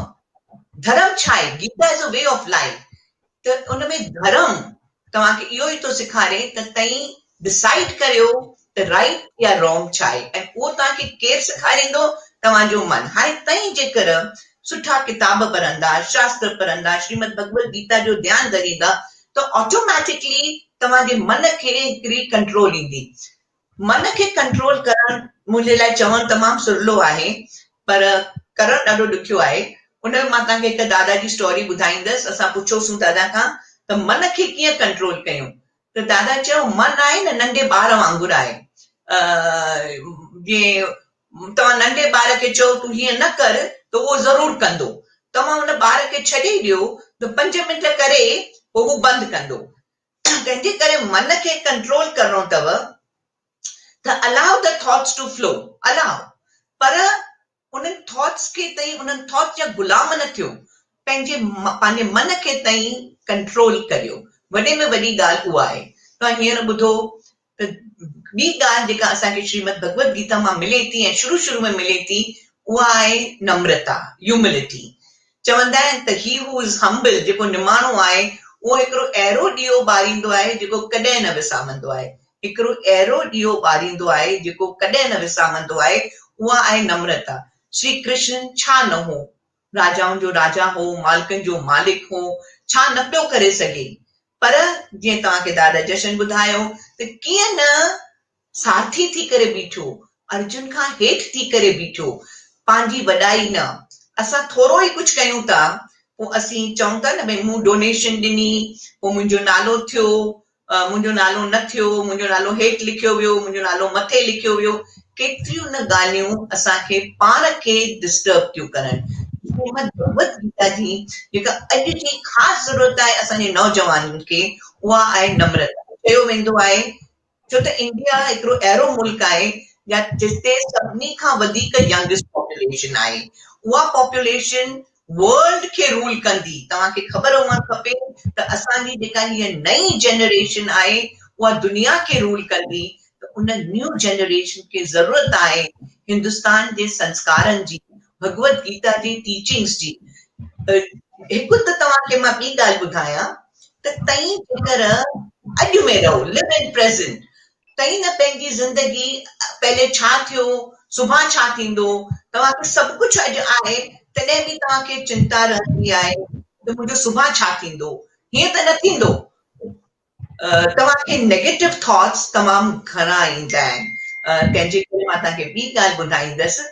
Speaker 7: धर्म छा आहे? Gita is a way of life. त उन में धर्म तव्हांखे इहो ई थो सेखारे त तई डिसाइड करियो त राइट या रॉन्ग छा आहे, ऐं उहो तव्हांखे केरु सेखारींदो? तव्हांजो मन। हाणे तई जेकर सुठा किताब पढ़ंदा, शास्त्र पढ़ंदा, श्रीमद भगवत गीता जो ध्यानु धरींदा त ऑटोमैटिकली तव्हांजे मन खे हिकिड़ी कंट्रोल ईंदी। मन खे कंट्रोल करणु मुंहिंजे लाइ चवणु तमामु सवलो आहे, पर करणु ॾाढो ॾुखियो आहे। उन में मां तव्हांखे हिकु दादा जी स्टोरी ॿुधाईंदसि। असां पुछियोसीं दादा खां त मन खे कीअं कंट्रोल कयूं, त दादा चयो मन आहे न नंढे ॿार वांगुरु आहे। जीअं तव्हां नंढे ॿार खे चओ तूं हीअं न कर त उहो ज़रूरु कंदो। तव्हां हुन ॿार खे छॾे ॾियो त 5 मिंट करे पोइ उहो बंदि कंदो। तंहिंजे करे मन खे कंट्रोल करणो अथव त allow the thoughts to flow, allow, पर उन्हनि थॉट्स खे तई, उन्हनि थॉट्स जा गुलाम न थियो। पंहिंजे मन खे तई कंट्रोल करियो। वॾे में वॾी ॻाल्हि उहा आहे। तव्हां हींअर ॿुधो त ॿी ॻाल्हि जेका असांखे श्रीमद भगवत गीता मां मिले थी ऐं शुरू में मिले थी, उहा आहे नम्रता, ह्यूमिलिटी। चवंदा आहिनि त ही हू इज़ हम्बल, जेको निमाणो आहे, उहो हिकिड़ो अहिड़ो ॾीओ ॿारींदो आहे जेको कॾहिं न विसामंदो आहे। हिकिड़ो अहिड़ो ॾीओ ॿारींदो आहे जेको कॾहिं न विसामंदो आहे, उहा आहे नम्रता। श्री कृष्ण छा न हो? राजाउनि जो राजा हो, मालिकनि जो मालिक हो, छा न पियो करे सघे? पर जीअं तव्हांखे दादा जशन ॿुधायो त कीअं न साथी थी करे बीठो, अर्जुन खां हेठि थी करे बीठो, पंहिंजी वॾाई न। असां थोरो ई कुझु कयूं था, पोइ असीं चऊं था न भई मूं डोनेशन ॾिनी, पोइ मुंहिंजो नालो थियो, मुंहिंजो नालो न थियो, मुंहिंजो नालो हेठि लिखियो वियो, मुंहिंजो नालो मथे लिखियो वियो। केतिरियूं न ॻाल्हियूं असांखे पाण खे डिस्टर्ब थियूं करनि। श्रीमद भगवत गीता जी जेका अॼु जी ख़ासि ज़रूरत आहे असांजे नौजवाननि खे, उहा आहे नम्रता। चयो वेंदो आहे छो त इंडिया हिकिड़ो अहिड़ो मुल्क आहे जिते सभिनी खां वधीक यंगेस्ट पॉपुलेशन आहे। उहा पॉपुलेशन वर्ल्ड खे रूल कंदी। तव्हांखे ख़बर हुअणु खपे त असांजी जेका हीअ नई जनरेशन आहे उहा दुनिया खे रूल कंदी। त उन न्यू जनरेशन खे ज़रूरत आहे हिंदुस्तान जे संस्कारनि जी, भगवत गीता जी टीचिंग्स जी। हिकु त तव्हांखे मां ॿी ॻाल्हि ॿुधायां त तई जेकर अॼु में रहो, लिव इन प्रेज़ेंट, तई न पंहिंजी ज़िंदगी पहले छा थियो, सुभाणे छा थींदो, तव्हांखे सभु कुझु अॼु आहे, तॾहिं बि तव्हांखे चिंता रहंदी आहे त मुंहिंजो सुभाणे छा थींदो। हीअं त न थींदो। तव्हांखे नेगेटिव थॉट्स तमामु घणा ईंदा आहिनि। तंहिंजे करे मां तव्हांखे ॿी ॻाल्हि ॿुधाईंदसि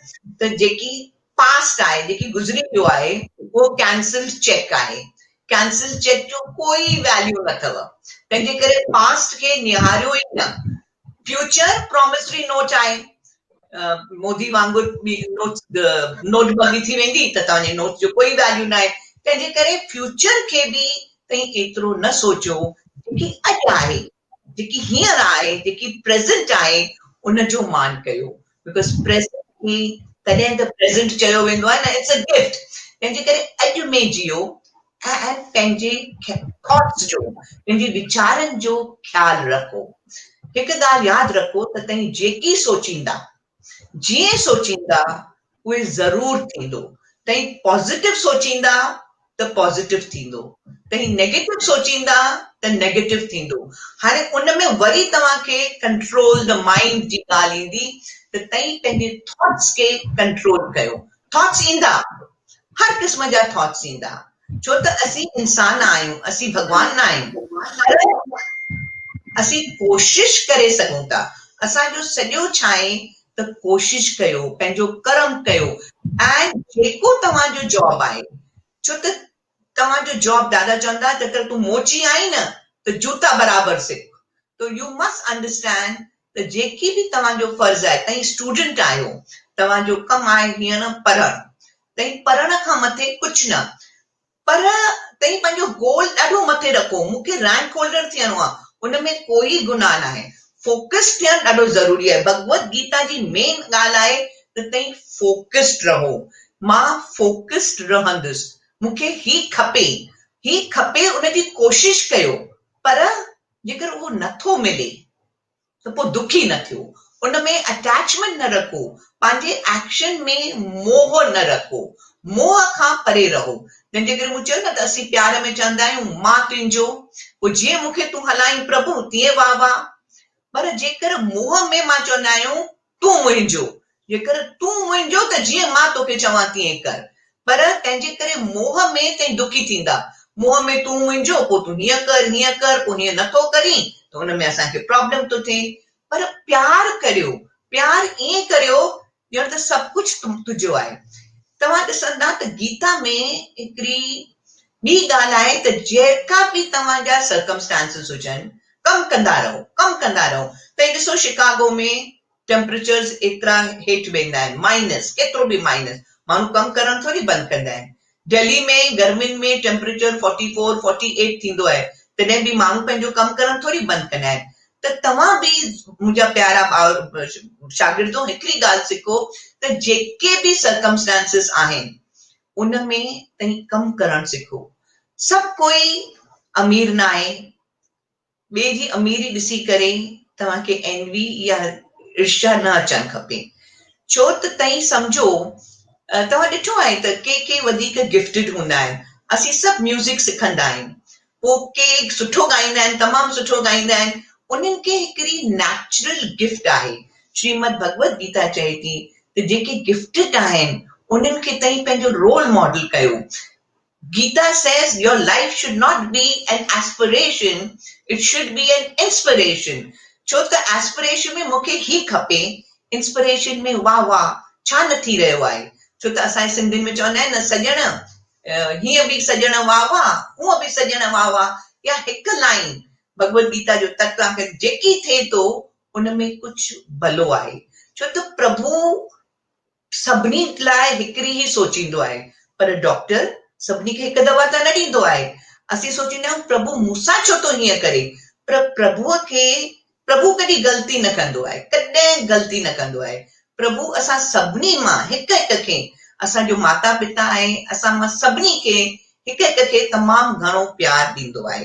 Speaker 7: त जेकी पास्ट आहे, जेकी गुज़री वियो आहे, उहो कैंसल चेक आहे। कैंसल चेक जो कोई वैल्यू न अथव। तंहिंजे करे पास्ट खे निहारियो ई न। फ्यूचर प्रॉमिसरी नोट आहे। मोदी वांगुरु नोटबंदी थी वेंदी त तव्हांजे नोट जो कोई वैल्यू न आहे। तंहिंजे करे फ्यूचर खे बि ताईं एतिरो न सोचियो जेकी अॼु आहे, जेकी हींअर आहे, जेकी प्रेज़ेंट आहे, उनजो मान कयो। बिकॉज़ प्रेज़ेंट खे तॾहिं त प्रेज़ेंट चयो वेंदो आहे न, इट्स अ गिफ्ट। तंहिंजे करे अॼु में जियो ऐं पंहिंजे थॉट्स जो, पंहिंजे वीचारनि जो ख़्यालु रखो। हिकु ॻाल्हि यादि रखो त तव्हां जेकी सोचींदा, जीअं सोचींदा, उहे ज़रूर थींदो। तव्हां पॉज़िटिव सोचींदा त पॉज़िटिव थींदो, तव्हां नेगेटिव सोचींदा त नेगेटिव थींदो। हाणे उन में वरी तव्हांखे कंट्रोल द माइंड जी ॻाल्हि ईंदी त तव्हां पंहिंजे थॉट्स खे कंट्रोल कयो। थॉट्स ईंदा, हर क़िस्म जा थॉट्स ईंदा, छो त असीं इंसान आहियूं, असीं भॻवान न आहियूं। असीं कोशिश करे सघूं था। असांजो सॼो छा आहे त कोशिश कयो, पंहिंजो कर्म कयो। ऐं जेको तव्हांजो जॉब आहे, छो त तव्हांजो जॉब दादा चवंदा त अगरि तूं मोची आई न त जूता बराबरि सिख। तो यू मस्ट अंडरस्टैंड त जेकी बि तव्हांजो फर्ज़ आहे, तव्हां स्टूडेंट आहियो, तव्हांजो कमु आहे हीअं न पढ़णु, तव्हां पढ़ण खां मथे कुझु न, पर तव्हां पंहिंजो गोल ॾाढो मथे रखो। मूंखे रैंक होल्डर थियणो आहे, उन में कोई गुनाह न आहे। फोकस थियणु ॾाढो ज़रूरी आहे। भगवत गीता जी मेन ॻाल्हि आहे त तव्हां फोकस्ड रहो। मां फोकस्ड रहंदुसि, मूंखे ही खपे, उनजी कोशिश कयो। पर जेकर उहो नथो मिले त पोइ दुखी न थियो, उन में अटैचमेंट न रखो, पंहिंजे एक्शन में मोह न रखो, मोह खां परे रहो। जंहिंजे करे मूं चयो न त असीं प्यार में चवंदा आहियूं मां तुंहिंजो, पोइ जीअं मूंखे तूं हलाईं प्रभु तीअं वाह वाह। पर जेकर मोह में मां चवंदा आहियूं तूं मुंहिंजो, जेकर तूं मुंहिंजो त जीअं मां तोखे चवां तीअं कर। पर तंहिंजे करे मोह में तव्हां दुखी थींदा। मोह में तूं मुंहिंजो, पोइ तूं हीअं कर, पोइ हीअं नथो करीं त हुन में असांखे प्रॉब्लम थो थिए। पर प्यार करियो, प्यार ईअं करियो ॼण त सभु कुझु तुंहिंजो आहे। तव्हां ॾिसंदा त गीता में हिकिड़ी ॿी ॻाल्हि आहे त जेका बि तव्हांजा सर्कमस्टांसिस हुजनि, कमु कंदा रहो। तव्हां ॾिसो शिकागो में टेम्परेचर्स एतिरा हेठि वेंदा आहिनि, माइनस, केतिरो बि माइनस, माण्हू कमु करणु थोरी बंदि कंदा आहिनि। दिल्ली में गर्मियुनि में टेम्परेचर 44, 48 थींदो आहे, तॾहिं बि माण्हू पंहिंजो कमु करणु थोरी बंदि कंदा आहिनि। त तव्हां बि मुंहिंजा प्यारा शागिर्दो हिकिड़ी ॻाल्हि सिखो त जेके बि सर्कमस्टांसिस आहिनि उन में तव्हां कमु करणु सिखो। सभु कोई अमीर न आहे, ॿिए जी अमीरी ॾिसी करे तव्हांखे एनवी या ईर्ष्या न अचणु खपे। छो त तव्हां सम्झो, तव्हां ॾिठो आहे त के वधीक गिफ्टेड हूंदा आहिनि। असीं सभु म्यूज़िक सिखंदा आहियूं, पोइ के सुठो ॻाईंदा आहिनि, तमामु सुठो ॻाईंदा आहिनि, उन्हनि खे हिकिड़ी नेचुरल गिफ्ट आहे। श्रीमद भगवत गीता चए थी त जेके गिफ्टेड आहिनि उन्हनि खे तव्हां पंहिंजो रोल मॉडल कयो। Gita says your life should not be an aspiration, it should be an inspiration. छो त एस्पिरेशन में मूंखे ही खपे, इंस्पिरेशन में वाह वाह छा न थी रहियो आहे। छो त असांजे सिंधियुनि में चवंदा आहिनि न, सॼण हीअं बि सॼण वाह वाह, हूअं बि सॼण वाह वाह। या हिकु लाइन भगवत गीता जो तत्व आहे, जेकी थिए थो उन में कुझु भलो आहे। छो त प्रभु सभिनी लाइ हिकिड़ी ई सोचींदो आहे, पर डॉक्टर सभिनी खे हिकु दवा त न ॾींदो आहे। असीं सोचींदा आहियूं प्रभु मूंसां छो थो हीअं करे, पर प्रभु कॾहिं ग़लती न कंदो आहे, कॾहिं ग़लती न कंदो आहे। प्रभु असां सभिनी मां हिकु हिकु खे, असांजो माता पिता आहे, असां मां सभिनी खे हिकु हिकु खे तमामु घणो प्यार ॾींदो आहे।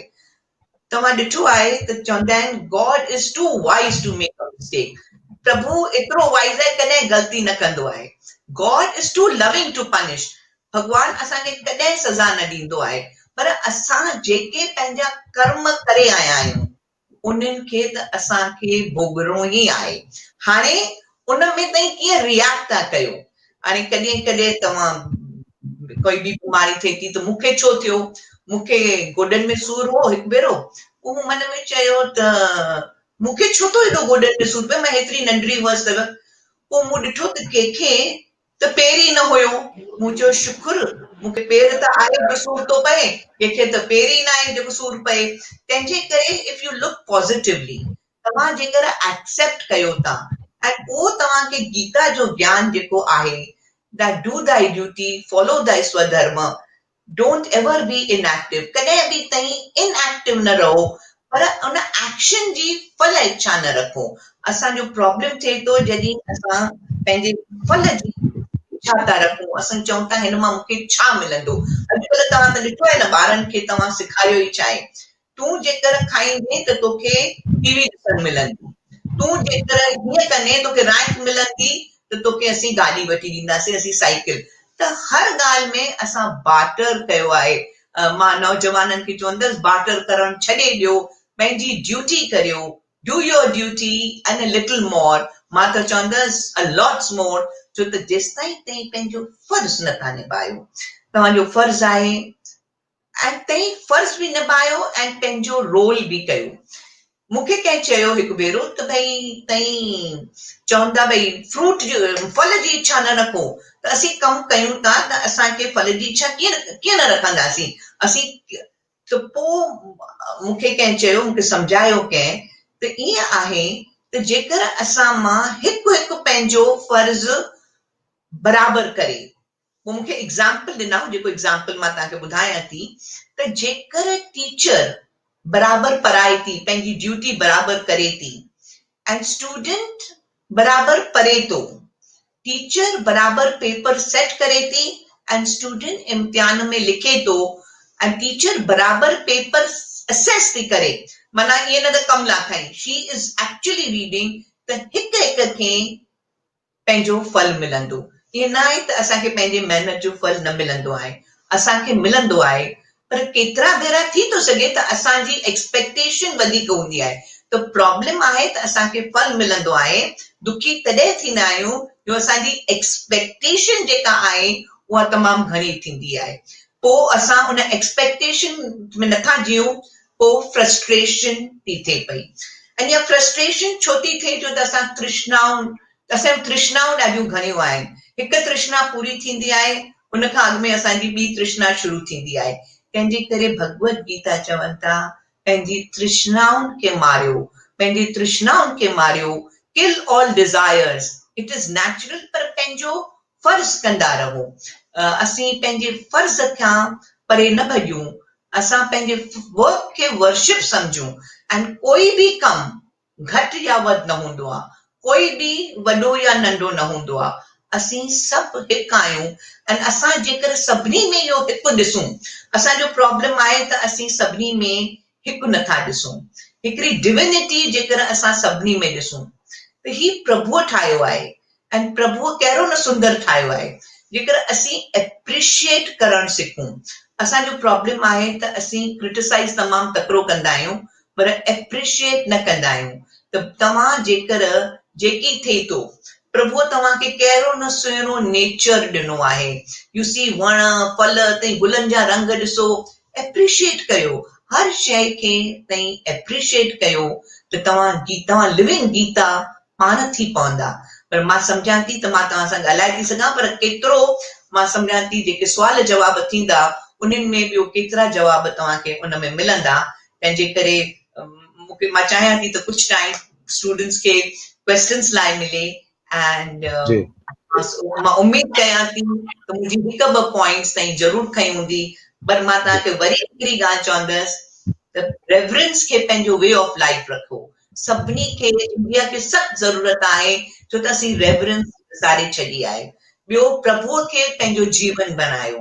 Speaker 7: तव्हां ॾिठो आहे त चवंदा आहिनि God is too wise to make a mistake. प्रभु एतिरो वाइज आहे, कॾहिं ग़लती न कंदो आहे। God is too loving to punish. भगवान असांखे कॾहिं सज़ा न ॾींदो आहे, पर असां जेके पंहिंजा कर्म करे आया आहियूं उन्हनि खे त असांखे भोगणो ई आहे। हाणे उन में तव्हां कीअं रिएक्ट था कयो। हाणे कॾहिं कॾहिं तव्हां कोई बि बीमारी थिए थी त मूंखे छो थियो, मूंखे गोॾनि में सूर हो हिकु भेरो, पोइ मन में चयो त मूंखे छो थो हेॾो गोॾनि में सूर पियो, मां हेतिरी नंढड़ी हुअसि। पोइ मूं ॾिठो त कंहिंखे त पेर ई न हुयो। मूं चयो शुक्र, मूंखे पेर त आहे जो सूर थो पए, कंहिंखे त पेर ई न आहे जेको सूर पए। तंहिंजे करे इफ यू लुक पॉज़िटिवली, तव्हां जेकर एक्सेप्ट कयो था ऐं उहो तव्हांखे गीता जो ज्ञान जेको आहे, that do thy duty, follow thy स्वधर्म, डोंट एवर बी इनएक्टिव, कॾहिं बि ताईं इनएक्टिव न रहो, पर उन एक्शन जी फल इच्छा न रखो। असांजो प्रॉब्लम थिए थो जॾहिं असां पंहिंजे फल जी इच्छा था रखूं, असां चऊं था हिन मां मूंखे छा मिलंदो। अॼुकल्ह तव्हां त ॾिठो आहे न, ॿारनि खे तव्हां सेखारियो ई छा आहे, तूं जेकर खाईंदे त तोखे टीवी ॾिसणु मिलंदी, तूं जेकर हीअं कंदे तोखे रैंक मिलंदी, त तोखे असीं गाॾी वठी ॾींदासीं, असीं साइकिल। त हर ॻाल्हि में असां बाटर कयो आहे। मां नौजवाननि खे चवंदसि बाटर करणु छॾे ॾियो, पंहिंजी ड्यूटी करियो, do your duty and a little more. मां त चवंदसि अ लॉट्स मोर, छो त जेसिताईं तव्हां पंहिंजो फर्ज़ नथा निभायो, तव्हांजो फर्ज़ आहे ऐं तव्हां फर्ज़ बि निभायो ऐं पंहिंजो रोल बि कयो। मूंखे कंहिं चयो हिकु भेरो त भई तई चवंदा भई फ्रूट फल जी इच्छा न रखो, त असीं कमु कयूं था त असांखे फल जी इच्छा कीअं न रखंदासीं असीं। त पोइ मूंखे कंहिं चयो, मूंखे सम्झायो कंहिं, त ईअं आहे त जेकर असां मां हिकु हिकु पंहिंजो फर्ज़ बराबरि करे, पोइ मूंखे एग्ज़ाम्पल ॾिना, जेको एग्ज़ाम्पल मां तव्हांखे ॿुधायां थी, त जेकर टीचर बराबरि पढ़ाए थी, पंहिंजी ड्यूटी बराबरि करे थी, ऐं स्टूडेंट बराबरि पढ़े थो, टीचर बराबरि पेपर सेट करे थी ऐं स्टूडेंट इम्तिहान में लिखे थो, ऐं टीचर बराबरि पेपर असेस थी करे, माना ईअं न त कमला खई, शी इज़ एक्चुअली रीडिंग, त हिकु हिकु खे पंहिंजो फल मिलंदो। ईअं न आहे त असांखे पंहिंजे महिनत जो फल न मिलंदो आहे, असांखे मिलंदो आहे, पर केतिरा भेरा थी थो सघे त असांजी एक्सपेक्टेशन वधीक हूंदी आहे। त प्रॉब्लम आहे त असांखे फल मिलंदो आहे, दुखी तॾहिं थींदा आहियूं जो असांजी एक्सपेक्टेशन जेका आहे उहा तमामु घणी थींदी आहे। पोइ असां उन एक्सपेक्टेशन में नथा जियूं, पोइ फ्रस्ट्रेशन थी थिए पई। ऐं इहा फ्रस्ट्रेशन छो थी थिए, जो त असांजूं तृष्णाऊं ॾाढियूं घणियूं आहिनि। हिकु तृष्णा पूरी थींदी आहे, उन खां अॻु में असांजी ॿी तृष्णा शुरू थींदी आहे। तंहिंजे करे भगवत गीता चवनि था, पंहिंजी तृष्णाउनि खे मारियो, पंहिंजी तृष्णाउनि खे मारियो, kill all desires, it is natural, पर पंहिंजो फर्ज़ कंदा रहो। असीं पंहिंजे फर्ज़ खां परे न भॼूं, असां पंहिंजे वर्क खे वर्शिप सम्झूं, ऐं कोई बि कमु घटि या वधि न हूंदो आहे, कोई बि वॾो या नंढो न हूंदो आहे। असीं सभु हिकु आहियूं, ऐं असां जेकर सभिनी में इहो हिकु ॾिसूं, असांजो प्रॉब्लम आहे त असीं सभिनी में हिकु नथा ॾिसूं। हिकिड़ी डिविनिटी जेकर असां सभिनी में ॾिसूं, त ही प्रभुअ ठाहियो आहे, ऐं प्रभुअ कहिड़ो न सुंदर ठाहियो आहे। जेकर असीं एप्रिशिएट करणु सिखूं, असांजो प्रॉब्लम आहे त असीं क्रिटिसाइज़ तमामु तकिड़ो कंदा आहियूं, पर एप्रिशिएट न कंदा आहियूं। त तव्हां जेकर जेकी थिए थो, प्रभुअ तव्हांखे कहिड़ो न सुहिणो नेचर ॾिनो आहे। यू सी वण फल तई गुलनि जा रंग ॾिसो, एप्रिशिएट कयो, हर शइ खे तई एप्रिशिएट कयो, त तव्हां लिविंग गीता पाण थी पवंदा। पर मां सम्झां थी त मां तव्हां सां ॻाल्हाए थी सघां, पर केतिरो मां सम्झां थी जेके सुवाल जवाब थींदा उन्हनि में ॿियो केतिरा जवाब तव्हांखे उन में मिलंदा। तंहिंजे करे मां चाहियां थी त कुझु टाइम स्टूडेंट्स खे क्वेश्चन्स लाइ मिले, एंड मां उमेद कयां थी त मुंहिंजी हिकु ॿ पॉइंट्स ताईं ज़रूरु खई हूंदी। पर मां तव्हांखे वरी हिकिड़ी ॻाल्हि चवंदसि त रेवरेंस खे पंहिंजो वे ऑफ लाइफ रखो। सभिनी खे इंडिया खे सख़्तु ज़रूरत आहे, छो त असीं रेवरेंस विसारे छॾी आहे। ॿियो, प्रभुअ खे पंहिंजो जीवन बनायो,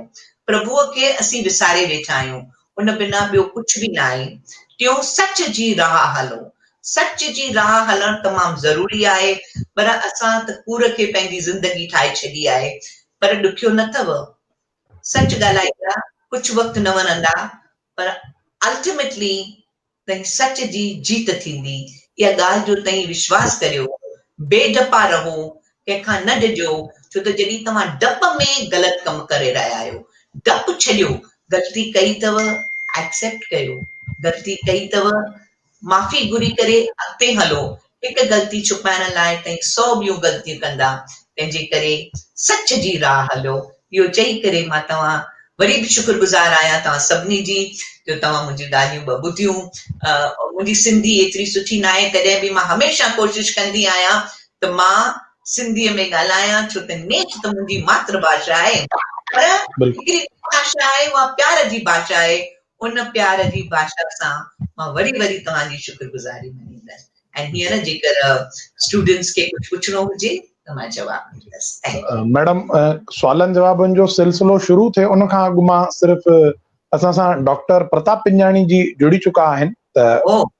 Speaker 7: प्रभुअ खे असीं विसारे वेठा आहियूं, उन बिना ॿियो कुझु बि न आहे। टियों, सच जी राह हलो, सच जी राह हलणु तमामु ज़रूरी आहे, पर असां त कूड़ खे पंहिंजी ज़िंदगी ठाहे छॾी आहे। पर ॾुखियो न अथव, सच ॻाल्हाईंदा, कुझु वक़्तु न वणंदा, पर अल्टीमेटली तई सच जी जीत थींदी। इहा ॻाल्हि जो तई विश्वास करियो, बेडपा रहो, कंहिंखां न ॾिजो, छो त जॾहिं तव्हां डप में ग़लति कमु करे रहिया आहियो, डपु छॾियो, ग़लती कई अथव एक्सेप्ट कयो, ग़लती कई अथव माफ़ी घुरी करे अॻिते हलो। हिकु ग़लती छुपाइण लाइ तई 100 ॿियूं ग़लतियूं कंदा। तंहिंजे करे सच जी राह हलो। इहो चई करे मां तव्हां वरी बि शुक्रगुज़ार आहियां तव्हां सभिनी जी, जो तव्हां मुंहिंजी ॻाल्हियूं ॿ ॿुधियूं। मुंहिंजी सिंधी एतिरी सुठी न आहे, तॾहिं बि मां हमेशह कोशिशि कंदी आहियां त मां सिंधीअ में ॻाल्हायां, छो त नेठ त मुंहिंजी मातृभाषा आहे। पर हिकिड़ी भाषा आहे उहा प्यार जी भाषा आहे। उन प्यार जी भाषा सां मां वरी वरी तव्हांजी शुक्रगुज़ारी मञींदसि। ऐं हींअर जेकर स्टूडेंट्स खे कुझु पुछिणो हुजे त मां जवाबु ॾींदसि।
Speaker 1: मैडम, सवालनि जवाबनि जो सिलसिलो शुरू थिए उन खां अॻु मां सिर्फ़ असां सां डॉक्टर प्रताप पिंजाणी जी जुड़ी चुका आहिनि, त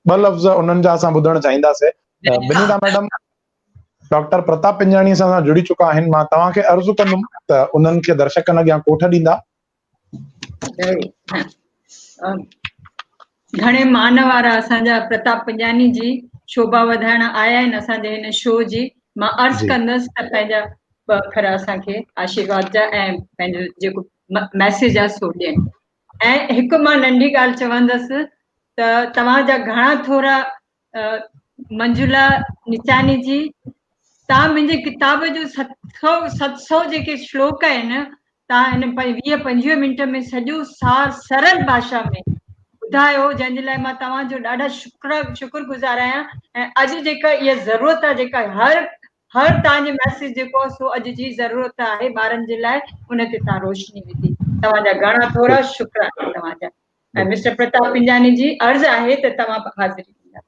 Speaker 1: ॿ लफ़्ज़ उन्हनि जा असां ॿुधणु चाहींदासीं। बिनीता मैडम, डॉक्टर प्रताप पिंजाणी सां जुड़ी चुका आहिनि। मां तव्हांखे अर्ज़ु कंदुमि त उन्हनि खे दर्शकनि अॻियां कोठ ॾींदा।
Speaker 3: घणे मान वारा असांजा प्रताप पिंजानी जी शोभा वधाइण आया आहिनि असांजे हिन शो जी। मां अर्ज़ु कंदसि त पंहिंजा ॿ अखर असांखे आशीर्वाद जा ऐं पंहिंजो जेको मैसेज आहे सो ॾियनि। ऐं हिकु मां नंढी ॻाल्हि चवंदसि त तव्हांजा घणा थोरा मंजुला निचानी जी, तव्हां मुंहिंजे किताब जो 700 जेके श्लोक आहिनि तव्हां हिन 20-25 मिंट में सॼो सार सरल भाषा में ॿुधायो, जंहिंजे लाइ मां तव्हांजो ॾाढा शुक्रगुज़ार आहियां। ऐं अॼु जेका इहा ज़रूरत आहे, जेका हर तव्हांजे मैसेज जेको आहे सो अॼु जी ज़रूरत आहे ॿारनि जे लाइ, उन ते तव्हां रोशनी विधी। तव्हांजा घणा थोरा शुक्राना तव्हांजा। ऐं मिस्टर प्रताप पिंजानी जी अर्ज़ु आहे त तव्हां हाज़िरी ॾींदा।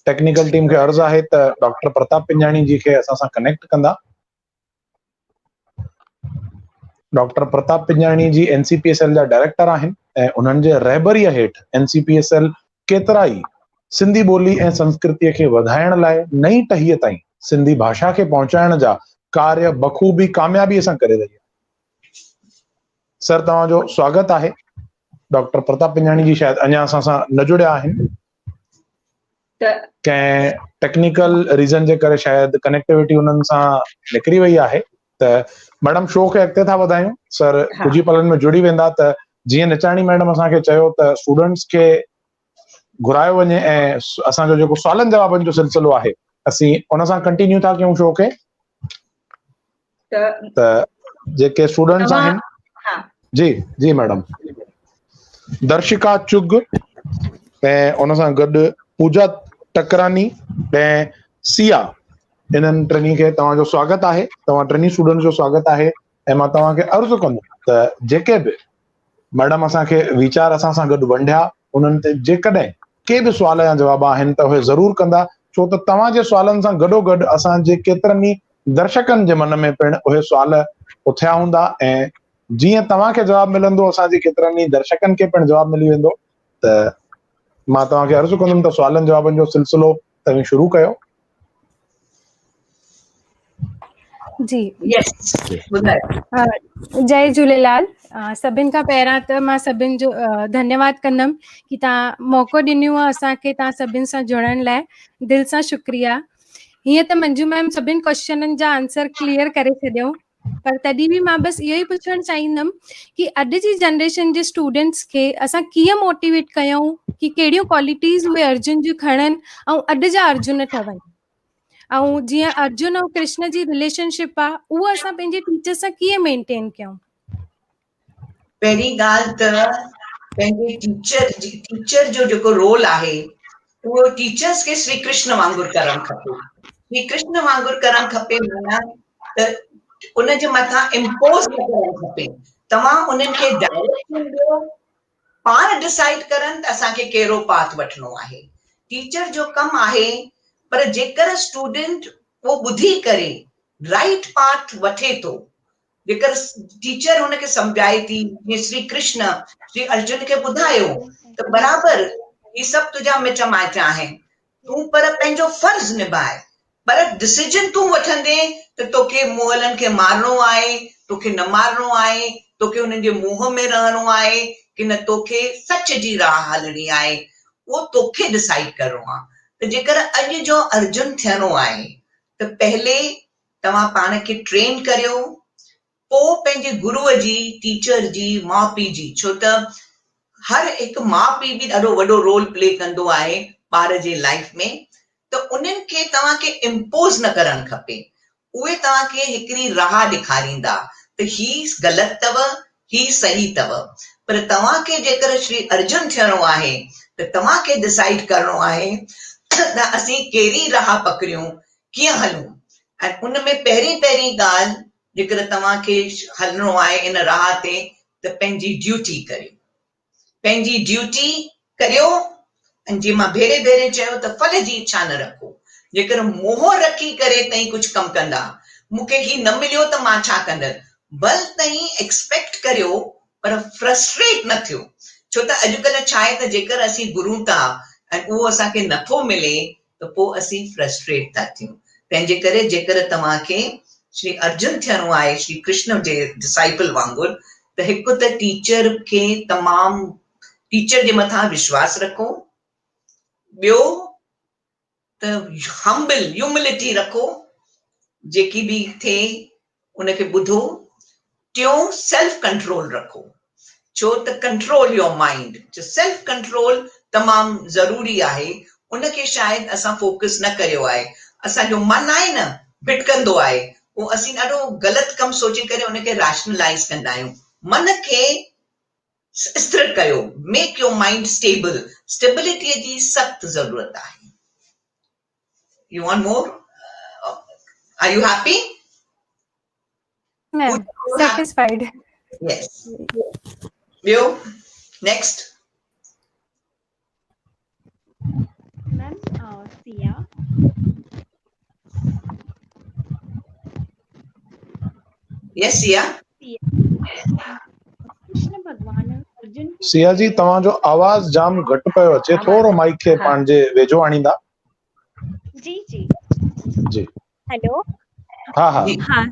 Speaker 1: टेक्निकल टीम खे अर्ज़ु आहे त डॉक्टर प्रताप पिंजाणी जी खे असां सां कनेक्ट कंदा। डॉक्टर प्रताप पिंजाणी जी NCPSL जा डायरेक्टर आहिनि ऐं उन्हनि जे रहबरीअ हेठि NCPSL केतिरा ई सिंधी ॿोली ऐं संस्कृतीअ खे वधाइण लाइ नई टहीअ ताईं सिंधी भाषा खे पहुचाइण जा कार्य बख़ूबी कामयाबीअ सां करे रही आहे। सर, तव्हांजो स्वागत आहे। डॉक्टर प्रताप पिंजाणी जी शायदि अञा असां सां न जुड़िया आहिनि, कंहिं टेक्निकल रीज़न जे करे शायदि कनेक्टिविटी उन्हनि सां निकिरी वई आहे। त मैडम, शो खे अॻिते था वधायूं। सर कुझु पलनि में जुड़ी वेंदा। त जीअं निचाणी मैडम असांखे चयो त स्टूडेंट्स खे घुरायो वञे ऐं असांजो जेको सवालनि जवाबनि जो सिलसिलो आहे असीं उन सां कंटिन्यू था कयूं शो खे। त जेके स्टूडेंट्स आहिनि, जी जी मैडम, दर्शिका चुग ऐं उन सां गॾु पूजा टकरानी ऐं सिया, इन्हनि टिनी खे तव्हांजो स्वागत आहे। तव्हां टिनी स्टूडेंट्स जो स्वागत आहे। ऐं मां तव्हांखे अर्ज़ु कंदुमि त जेके बि मैडम असांखे वीचार असां सां गॾु वंढिया, उन्हनि ते जेकॾहिं के बि सुवाल या जवाब आहिनि त उहे ज़रूरु कंदा, छो त तव्हांजे सुवालनि सां गॾोगॾु असांजे केतिरनि ई दर्शकनि जे मन में पिणु उहे सुवाल उथिया हूंदा। ऐं जीअं तव्हांखे जवाबु मिलंदो, असांजे केतिरनि ई दर्शकनि खे पिणु जवाबु मिली वेंदो। त मां तव्हांखे अर्ज़ु कंदुमि त सुवालनि जवाबनि जो सिलसिलो तव्हां शुरू कयो।
Speaker 9: जी,
Speaker 7: ॿुधायो।
Speaker 9: जय झूलेलाल। सभिनि खां पहिरां त मां सभिनि जो धन्यवाद कंदमि कि तव्हां मौक़ो ॾिनो आहे असांखे तव्हां सभिनि सां जुड़ण लाइ। दिलि सां शुक्रिया। हीअं त मंजू मैम सभिनि क्वेश्चननि जा आंसर क्लियर करे छॾियऊं, पर तॾहिं बि मां बसि इहो ई पुछणु चाहींदमि कि अॼु जी जनरेशन जे स्टूडेंट्स खे असां कीअं मोटिवेट कयूं कि कहिड़ियूं क्वालिटीज़ उहे अर्जुन जूं खणनि ऐं अॼु जा अर्जुन ठहनि। ऐं जीअं अर्जुन ऐं कृष्ण जी रिलेशनशिप आहे, उहो असां पंहिंजे टीचर सां कीअं मेंटेन कयूं?
Speaker 7: पहिरीं ॻाल्हि त पंहिंजे टीचर जो जेको रोल आहे उहो टीचर्स खे श्री कृष्ण वांगुरु करणु खपे। श्री कृष्ण वांगुरु करणु खपे माना त उनजे मथां इम्पोज़ न करणु खपे। तव्हां उन्हनि खे डायरेक्शन ॾियो, पाण डिसाइड करनि त असांखे कहिड़ो पाथ वठिणो आहे। टीचर जो कमु आहे, पर जेकर स्टूडेंट उहो ॿुधी करे राइट पाथ वठे थो, जेकर टीचर हुनखे सम्झाए थी, जीअं श्री कृष्ण श्री अर्जुन खे ॿुधायो त बराबरि ही सभु तुंहिंजा मिट माइट आहिनि, तूं पर पंहिंजो फर्ज़ निभाए, पर डिसीजन तूं वठंदे त तोखे मुगलनि खे मारणो आहे, तोखे न मारणो आहे, तोखे हुननि जे मुंहं में रहणो आहे कि न तोखे सच जी राह हलणी आहे, उहो तोखे डिसाइड करणो आहे। त जेकर अॼु जो अर्जुन थियणो आहे त पहले तव्हां पाण खे ट्रेन करियो, पोइ पंहिंजे गुरूअ जी, टीचर जी, माउ पीउ जी, छो त हर हिकु माउ पीउ बि ॾाढो वॾो रोल प्ले कंदो आहे ॿार जे लाइफ में। त उन्हनि खे तव्हांखे इम्पोज़ न करणु खपे। उहे तव्हांखे हिकिड़ी राह ॾेखारींदा त ही ग़लति अथव, ही सही अथव, पर तव्हांखे जेकर श्री अर्जुन थियणो आहे त तव्हांखे डिसाइड करणो आहे त असीं कहिड़ी राह पकड़ियूं, कीअं हलूं। ऐं उन में पहिरीं ॻाल्हि जेकर तव्हांखे हलणो आहे इन राह ते त पंहिंजी ड्यूटी करियो, पंहिंजी ड्यूटी करियो। ऐं जीअं मां भेरे भेरे चयो त फल जी इच्छा न रखो। जेकर मोह रखी करे तई कुझु कमु कंदा, मूंखे ही न मिलियो त मां छा कंदसि, बल तई एक्सपेक्ट करियो पर फ्रस्ट्रेट न थियो। छो त अॼुकल्ह छा आहे त जेकर असीं घुरूं था ऐं उहो असांखे नथो मिले त पोइ असीं फ्रस्ट्रेट था थियूं। तंहिंजे करे जेकर तव्हांखे श्री अर्जुन थियणो आहे श्री कृष्ण जे डिसाइपल वांगुरु, त हिकु त टीचर खे तमामु टीचर जे मथां विश्वास रखो, ॿियो त हम्बल ह्यूमिलिटी रखो, जेकी बि थिए उनखे ॿुधो। टियों सेल्फ कंट्रोल रखो, छो त control your mind, self control तमामु ज़रूरी आहे। उनखे शायदि असां फोकस न करियो आहे। असांजो मन आहे न भिटकंदो आहे, उहो असीं ॾाढो ग़लति कमु सोचे करे उनखे रैशनलाइज़ कंदा आहियूं। मन खे स्थिर कयो, मेक योर माइंड स्टेबल। स्टेबिलिटीअ जी सख़्त ज़रूरत आहे। You want more? Are you happy?
Speaker 9: Ma'am, satisfied.
Speaker 7: Yes. You next.
Speaker 10: Ma'am, Sia.
Speaker 7: Yes, Sia.
Speaker 10: Krishna भगवान अर्जुन के
Speaker 1: सिया जी तव्हांजो आवाज़ जाम घटि पियो अचे, थोरो माइक खे पंहिंजे वेझो आणींदा।
Speaker 10: जी जी
Speaker 1: जी
Speaker 10: हेलो
Speaker 1: हाँ हाँ
Speaker 10: हाँ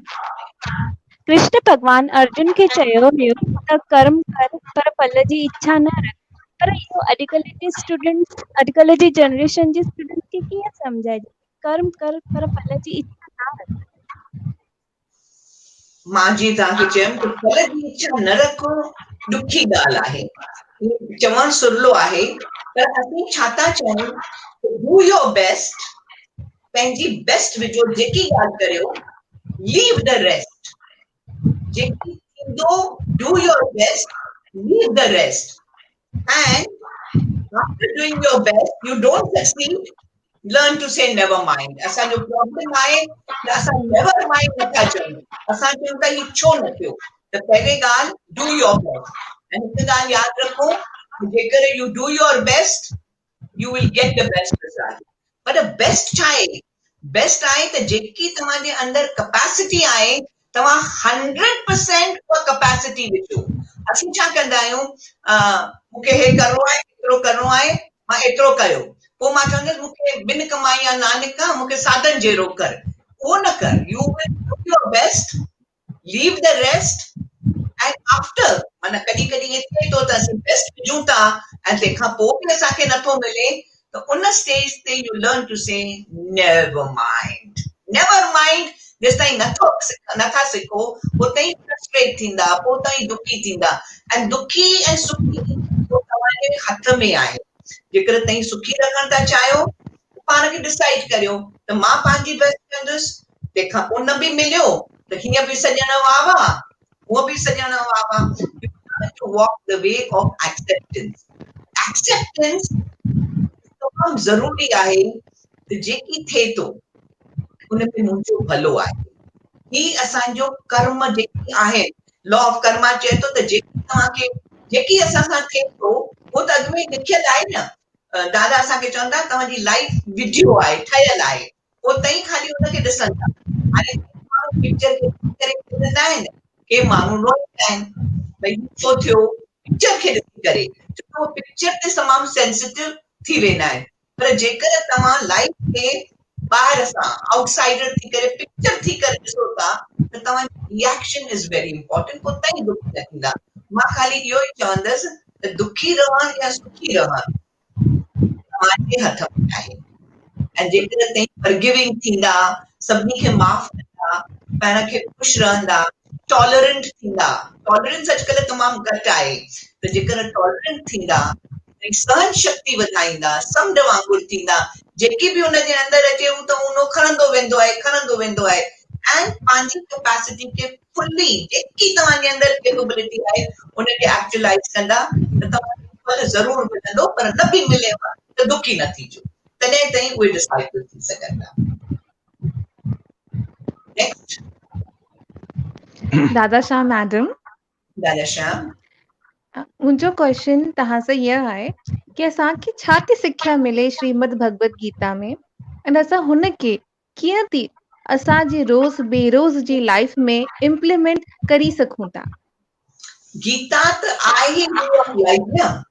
Speaker 10: कृष्ण भगवान अर्जुन खे चयो हुयो त कर्म कर पर फल जी इच्छा न रख। पर इहो अॼुकल्ह जी जनरेशन जी स्टूडेंट खे कीअं सम्झाइजे, कर्म कर पर फल जी इच्छा न रख।
Speaker 7: मां जी तव्हांखे चयमि त फल जी इच्छा न रखो, ॾुखी ॻाल्हि आहे, चवणु सुरलो आहे, पर असीं छा था चऊं, डू योर बेस्ट, पंहिंजी बेस्ट विझो, जेकी ॻाल्हि करियो, लीव द रेस्ट। जेकी थींदो, do your best, leave the rest. And after doing your best U don't succeed, learn to say never mind. असांजो प्रॉब्लम आहे त असां never mind नथा चऊं। असां चऊं था ही छो न थियो। त पहिरीं ॻाल्हि डू योर बेस्ट। ऐं हिकु ॻाल्हि यादि रखो, जेकर U do your best U will get the best result. पर बेस्ट छा आहे? बेस्ट आहे त जेकी तव्हांजे अंदरि कैपेसिटी आहे, तव्हां 100% उहा कैपेसिटी विझो। असीं छा कंदा आहियूं, मूंखे हे करिणो आहे, एतिरो करिणो आहे, मां एतिरो कयो, पोइ मां चवंदसि मूंखे ॿिनि कमाई या ना निका, मूंखे साधन जहिड़ो कर। उहो न कर। U will do your best, leave the rest, and after माना कॾहिं कॾहिं ईअं थिए थो त असीं बेस्ट विझूं था ऐं तंहिंखां पोइ बि असांखे नथो मिले, त उन स्टेज ते यू लर्न टू से नेवर माइंड। नेवर माइंड जेसि ताईं नथा सिखो, पोइ फ्रस्ट्रेट थींदा, पोइ ताईं दुखी थींदा। ऐं दुखी ऐं सुखी तव्हांजे हथ में आहे। जेकर तव्हां सुखी रखण था चाहियो, पाण खे डिसाइड करियो त मां पंहिंजी बेस्ट कंदुसि, तंहिंखां पोइ न बि मिलियो त हीअं बि सॼण वाह वाह, हूअं बि सॼण वाह वाह। To walk the way of acceptance. Acceptance तमामु ज़रूरी आहे त जेकी थिए थो उन में मुंहिंजो भलो आहे। ही असांजो कर्म जेकी आहे, लॉ ऑफ कर्मा चए थो त जेकी असां सां थिए थो उहो त अॻु में लिखियल आहे न। दादा असांखे चवंदा तव्हांजी लाइफ वीडियो आहे, ठहियल आहे, पोइ तई ख़ाली हुनखे ॾिसंदा। हाणे माण्हू पिक्चर खे ॾिसी करे ॾिसंदा आहिनि, के माण्हू रोईंदा आहिनि भई छो थियो, पिक्चर खे ॾिसी करे, छो उहो पिक्चर ते तमामु सेंसिटिव थी वेंदा आहिनि। पर जेकर तव्हां लाइफ खे ॿाहिरि सां आउटसाइडर थी करे, पिक्चर थी करे ॾिसो था, त तव्हांजी रिएक्शन इज़ वेरी इंपॉर्टेंट। पोइ तई दुखी न थींदा। मां ख़ाली इहो ई चवंदसि त दुखी रहण या सुखी रहण तव्हांजे हथ में आहे। ऐं जेकर तव्हां फॉरगिविंग थींदा, सभिनी खे माफ़ कंदा, पाण खे ख़ुशि रहंदा, टॉलरेंट थींदा। टॉलरेंस अॼुकल्ह तमामु घटि आहे, त जेकर टॉलरेंट थींदा, सहन शक्ति वधाईंदा, समुंड वांगुरु थींदा, जेकी बि हुनजे अंदरि अचे हू त उनो खणंदो वेंदो आहे। ऐं पंहिंजी कैपेसिटी खे फुल्ली, जेकी तव्हांजे अंदरि कैपेबिलिटी आहे उनखे एक्चुअलाइज़ कंदा, त तव्हांखे फल ज़रूरु मिलंदो। पर न बि मिलेव त दुखी न थीजो, तॾहिं ताईं उहे डिसाइपल थी सघंदा। नेक्स्ट
Speaker 8: दादा शाह मैडम,
Speaker 7: दादा श्याम,
Speaker 8: मुंहिंजो क्वेश्चन तव्हां सां इहो आहे कि असांखे छा थी सिख्या मिले श्रीमद भगवत गीता में, ऐं असां हुनखे कीअं थी असांजी रोज़ बेरोज़ जी लाइफ में इम्प्लीमेंट करी सघूं था?
Speaker 7: गीता त आहे ई वे ऑफ लाइफ न।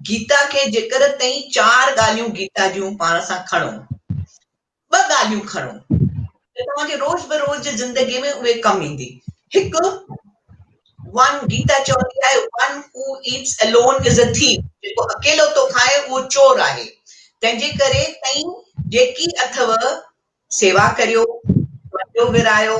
Speaker 7: गीता खे जेकर ताईं 4 ॻाल्हियूं गीता जूं पाण सां खणो, 2 ॻाल्हियूं खणो त तव्हांखे रोज़ बरोज़ जी ज़िंदगी में उहे कमु ईंदी। हिकु, वन गीता चवंदी आहे, one who Yeats alone is a thief. जेको अकेलो तो खाए उहो चोर आहे। तंहिंजे करे ताईं जेकी अथव सेवा करियो, वॾो विरायो,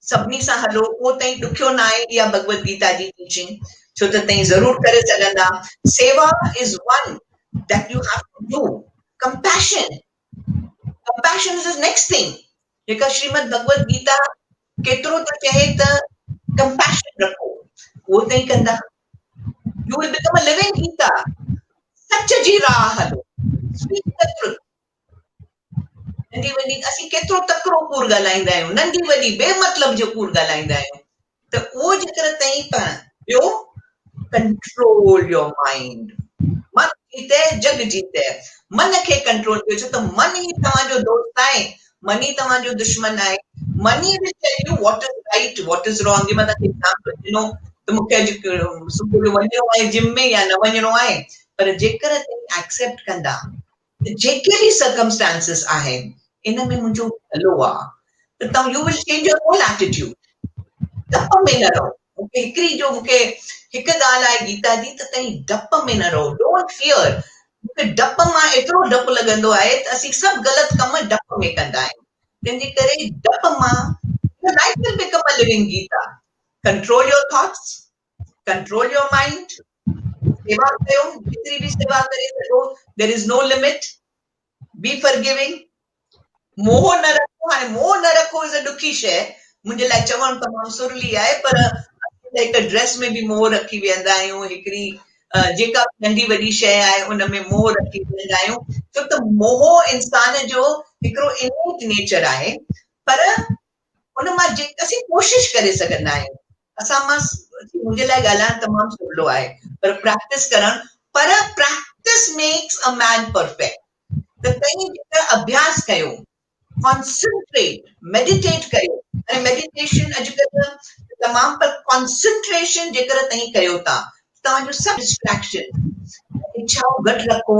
Speaker 7: सभिनी सां हलो, उहो ताईं ॾुखियो न आहे। इहा भगवत गीता जी टीचिंग, छो त ताईं ज़रूर करे सघंदा। Seva is one that you have to do. Compassion is next thing. जेका श्रीमद भगवत गीता केतिरो त चहे त कंपैशन रखो, उहो ताईं कंदा। You will become a living Gita. सच जी राह हलो, स्पीक द ट्रुथ। नंढी वॾी असीं केतिरो तकिड़ो कूड़ ॻाल्हाईंदा आहियूं, नंढी वॾी बेमतलब जो कूड़ ॻाल्हाईंदा आहियूं। त उहो जेकर ताईं पाण ॿियो, कंट्रोल योर माइंड। मन जीते जग जीते। मन खे कंट्रोल कयो, छो त मन ई तव्हांजो दोस्त आहे, मन ई तव्हांजो दुश्मन आहे। मन ई will tell you what is right, what is wrong. जे मां तव्हांखे एग्जांपल ॾिनो त मूंखे अॼु सुबुह जो वञिणो आहे जिम में या न वञिणो आहे, पर जेकर तव्हां एक्सेप्ट कंदा त जेके बि सर्कमस्टांसिस आहिनि इन में मुंहिंजो भलो आहे, त तव्हां you will change your whole attitude. डप में न रहो। मूंखे हिकिड़ी जो मूंखे हिकु ॻाल्हि आहे गीता जी, त तव्हां डप में न रहो। Don't fear. मूंखे डप मां एतिरो डपु लॻंदो आहे त असीं सभु ग़लति कम डप में कंदा आहियूं। तंहिंजे करे डप मां your life will become a living Gita. Control your thoughts, control your mind. सेवा कयो, जितनी भी सेवा करे सघो। There is no limit. Be forgiving. मोह न रखो। हाणे मोह न रखो इज़ अ ॾुखी शइ। मुंहिंजे लाइ चवणु तमामु सुरली आहे, पर हिकु ड्रेस में बि मोह रखी वेंदा आहियूं। हिकिड़ी जेका नंढी वॾी शइ आहे उन में मोह रखी वेंदा आहियूं, छो त मोह इंसान जो हिकिड़ो इनेट नेचर आहे। पर उन मां असीं कोशिशि करे सघंदा आहियूं। असां मां मुंहिंजे लाइ ॻाल्हाइण तमामु सवलो आहे, पर प्रैक्टिस करणु, पर practice makes a man perfect. त तव्हां जेका अभ्यास कयो, कॉन्सेंट्रेट, मेडिटेट कयो। ऐं मेडिटेशन अॼुकल्ह तमामु, पर कॉन्सेंट्रेशन जेकर तव्हां कयो था, तव्हांजो सभु डिस्ट्रैक्शन, इच्छाऊं घटि रखो।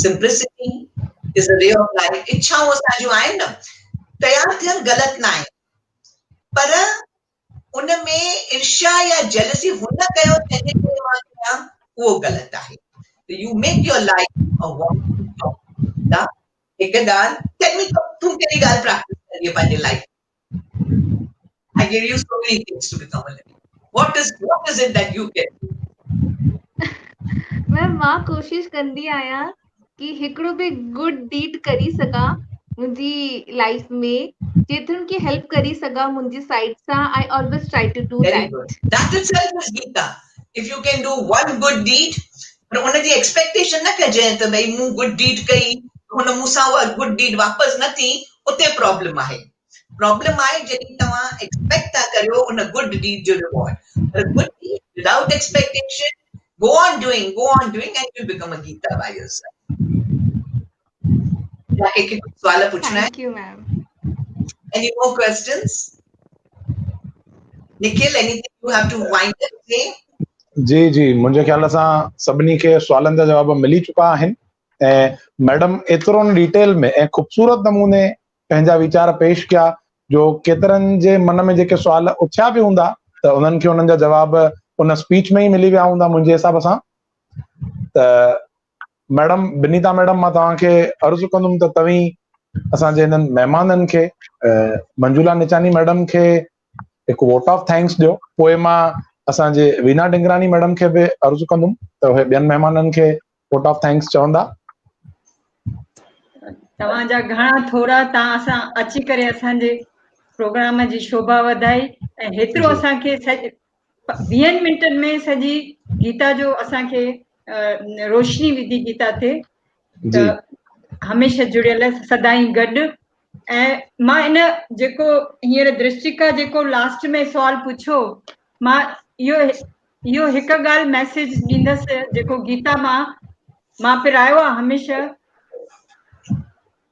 Speaker 7: Simplicity is a way of life. इच्छाऊं असांजूं आहिनि न, तयारु थियणु ग़लति न आहे, पर उन में ईर्ष्या या जेलसी हुन कयो तंहिंजे करे मां कयां, उहो ग़लति आहे। U make your life a walking talk. हिकु ॻाल्हि टेल मी, तूं कहिड़ी ॻाल्हि प्रैक्टिस करी पंहिंजे life? I give you so many things to become a living. What is it that you can?
Speaker 8: Ma'am, मां कोशिश कंदी आहियां कि हिकिड़ो बि गुड डीड करी सघां मुंहिंजी लाइफ में, जेतिरनि खे हेल्प करी सघां मुंहिंजी साइड सां। I always try to do
Speaker 7: Very
Speaker 8: that.
Speaker 7: good. That itself is Gita. If you can do one good deed, पर उन जी एक्सपेक्टेशन न कजे त भई मूं गुड डीड कई, हुन मूंसां उहा गुड डीड वापसि न थी, उते प्रॉब्लम आहे। प्रॉब्लम आहे जॾहिं तव्हां एक्सपेक्ट था करियो उन गुड डीड जो रिवॉर्ड। पर good deed without expectation, go on doing and you'll become a Gita by yourself. क्या एक सवाल पूछना है?
Speaker 8: Thank U ma'am.
Speaker 7: Any more questions? Nikhil, anything you have to wind up say?
Speaker 1: जी मुंहिंजे ख़्याल सां सभिनी खे सुवालनि जा जवाब मिली चुका आहिनि, ऐं मैडम एतिरो डिटेल में ऐं ख़ूबसूरत नमूने पंहिंजा वीचार पेश कया, जो केतिरनि जे मन में जेके सुवाल उथिया बि हूंदा त उन्हनि खे उन्हनि जा जवाब उन स्पीच में ई मिली विया हूंदा मुंहिंजे हिसाब सां। त मैडम, विनीता मैडम, मां तव्हांखे अर्ज़ु कंदुमि त तव्हीं असांजे हिननि महिमाननि खे, मंजूला निचानी मैडम खे हिकु वोट ऑफ थैंक्स ॾियो। पोइ मां असांजे वीना डिंगरानी मैडम खे बि अर्ज़ु कंदुमि त उहे ॿियनि महिमाननि खे वोट ऑफ थैंक्स चवंदा।
Speaker 3: तव्हांजा घणा थोरा, तव्हां असां अची करे असांजे प्रोग्राम जी शोभा वधाई, ऐं हेतिरो असांखे 20 मिंटनि में सॼी गीता जो असांखे रोशनी विधी गीता ते। त हमेशह जुड़ियल, सदाईं गॾु। ऐं मां इन जेको हींअर दृष्टिका जेको लास्ट में सवाल पुछो, मां इहो हिकु ॻाल्हि मैसेज ॾींदसि जेको गीता मां पिरायो आहे हमेशह,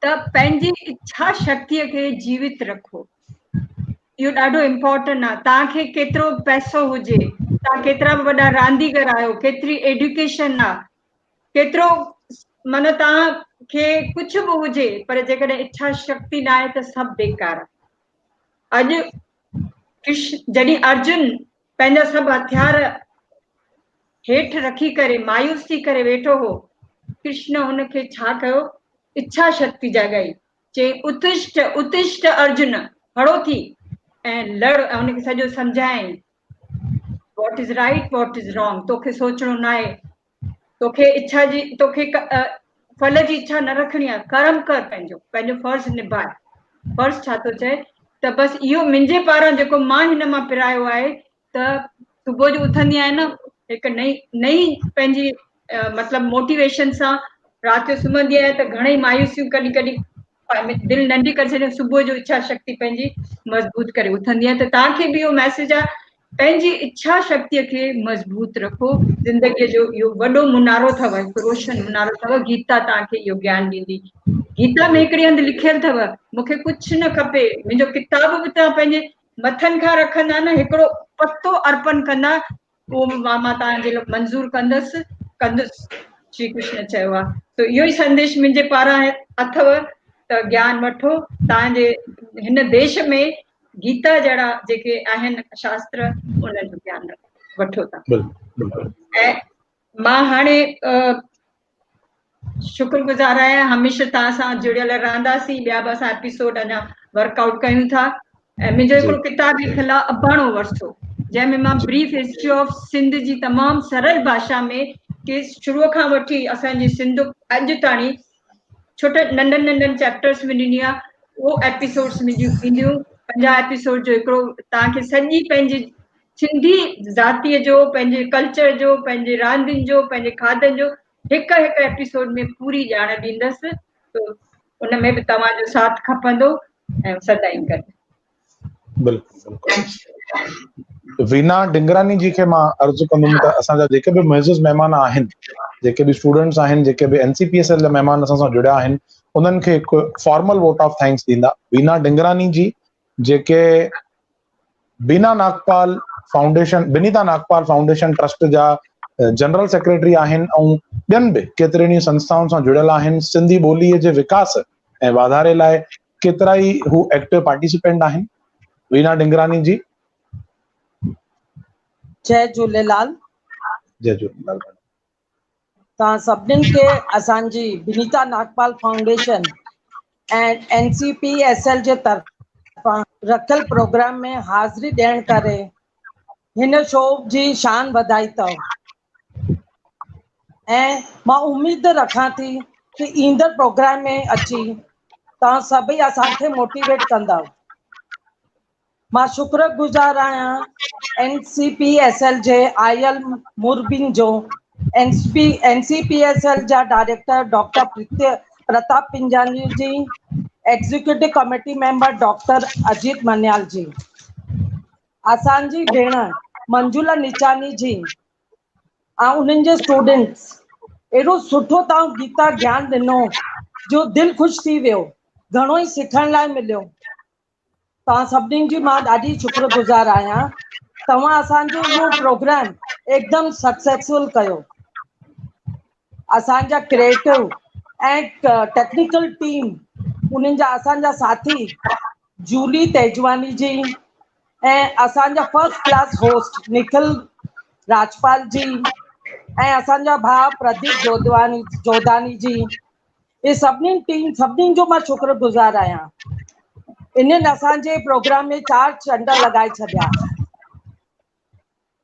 Speaker 3: त पंहिंजी इच्छा शक्तिअ खे जीवित रखो। इहो ॾाढो इम्पोर्टेंट आहे। तव्हांखे केतिरो पैसो हुजे, तव्हां केतिरा बि वॾा रांदीगर आहियो, केतिरी एड्युकेशन आहे, केतिरो माना तव्हांखे कुझु बि हुजे, पर जेकॾहिं इच्छा शक्ति न आहे त सभु बेकार आहे। अॼु जॾहिं अर्जुन पंहिंजा सभु हथियार हेठि रखी करे मायूस थी करे वेठो हो, कृष्ण हुनखे छा कयो? इच्छा शक्ति जाॻाई, चई उत्तिष्ठ उत्तिष्ठ अर्जुन, खड़ो थी ऐं लड़। ऐं हुनखे सॼो सम्झायईं what is right what is wrong. तोखे सोचणो न आहे, तोखे इच्छा जी, तोखे फल जी इच्छा न रखणी आहे, कर्म कर, पंहिंजो फर्ज़ निभाए। फर्ज़ छा थो चए त बसि इहो मुंहिंजे पारां जेको मां हिन मां पिरायो आहे, त सुबुह जो उथंदी आहियां न, हिकु नई पंहिंजी मतिलबु मोटिवेशन सां राति जो सुम्हंदी आहियां त घणेई मायूसियूं कॾहिं कॾहिं दिलि नंढी करे छॾे, सुबुह जो इच्छा शक्ति पंहिंजी मज़बूत करे उथंदी आहियां। त तव्हांखे बि इहो मैसेज आहे, पंहिंजी इच्छा शक्तिअ खे मज़बूत रखो। ज़िंदगीअ जो इहो वॾो मुनारो अथव, हिकु रोशन मुनारो अथव। गीता तव्हांखे इहो ज्ञान ॾींदी। गीता में हिकिड़ी हंधि लिखियलु अथव, मूंखे कुझु न खपे, मुंहिंजो किताब बि तव्हां पंहिंजे मथनि खां रखंदा न, हिकिड़ो पतो अर्पण कंदा, उहो मां तव्हांजे लाइ मंज़ूर कंदुसि। श्री कृष्ण चयो आहे। त इहो ई संदेश मुंहिंजे पारां अथव, त ज्ञान वठो। तव्हांजे हिन देश में गीता जहिड़ा जेके आहिनि शास्त्र, उन्हनि जो ज्ञान वठो था। ऐं मां हाणे शुक्रगुज़ार आहियां, हमेशह तव्हां सां जुड़ियल रहंदासीं। ॿिया बि असां एपिसोड अञा वर्कआउट कयूं था। ऐं मुंहिंजो हिकिड़ो किताब लिखियलु आहे, अबाणो वरसो, जंहिंमें मां ब्रीफ हिस्ट्री ऑफ सिंध जी तमामु सरल भाषा में, कि शुरूअ खां वठी असांजी सिंध अॼु ताणी छोटे नंढनि चैप्टर्स में ॾिनी आहे। उहो एपिसोड्स मुंहिंजियूं ईंदियूं 50 एपिसोड जो हिकिड़ो तव्हांखे सॼी पंहिंजी सिंधी ज़ातीअ जो, पंहिंजे कल्चर जो, पंहिंजे रांदियुनि जो, पंहिंजे खाधनि जो हिकु एपिसोड में पूरी ॼाण ॾींदसि। त उन में बि तव्हांजो साथ खपंदो ऐं सदाईं गॾु।
Speaker 1: बिल्कुलु। वीना डिंगरानी जी खे मां अर्ज़ु कंदुमि त असांजा जेके बि मुइज़िज़ महिमान आहिनि, जेके बि स्टूडेंट्स आहिनि, जेके बि NCPSL जा महिमान असां सां जुड़िया आहिनि, उन्हनि खे हिकु फॉर्मल वोट ऑफ थैंक्स ॾींदा। वीना डिंगरानी जी, जेके बिनीता नागपाल फाउंडेशन ट्रस्ट जा जनरल सेक्रेटरी आहिनि, ऐं ॿियनि बि केतिरनि संस्थाउनि सां जुड़ियल आहिनि। सिंधी ॿोलीअ जे विकास ऐं वाधारे लाइ केतिरा ई हू एक्टिव पार्टिसिपेंट आहिनि। वीना डिंगरानी जी,
Speaker 11: जय झूलेलाल।
Speaker 1: जय झूलेलाल।
Speaker 11: तव्हां सभिनीनि खे असांजी बिनीता नागपाल फाउंडेशन ऐं NCPSL जे तरफ़ां रखियल प्रोग्राम में हाज़िरी ॾियण करे हिन शो जी शान वधाई अथव। ऐं मां उम्मीद रखां थी कि ईंदड़ प्रोग्राम में अची तव्हां सभई असांखे मोटिवेट कंदव। मां शुक्रगुज़ार आहियां NCPSL जे आयल मुरबीन जो, NCPSL जा director doctor Pratap Pinjani ji, executive committee member doctor Ajit Manyal ji, असांजी भेण मंजुला निचानी जी ऐं उन्हनि जे स्टूडेंट्स। एॾो सुठो तव्हां गीता ज्ञान ॾिनो जो दिलि ख़ुशि थी वियो, घणो ई सिखण लाइ मिलियो। तव्हां सभिनीनि जी मां ॾाढी शुक्रगुज़ार आहियां। तव्हां असांजो इहो प्रोग्राम एकदमि सक्सेसफुल कयो। असांजा क्रिएटिव ऐं टेक्निकल टीम, उन्हनि जा असांजा साथी जूली तेजवानी जी, ऐं असांजा first class host Nikhil Rajpal ji, ऐं असांजा भाउ प्रदीप जोधानी जी, ये सभिनीनि जो मां शुक्रगुज़ार आहियां। इन्हनि असांजे प्रोग्राम में 4 चंड लॻाए छॾिया।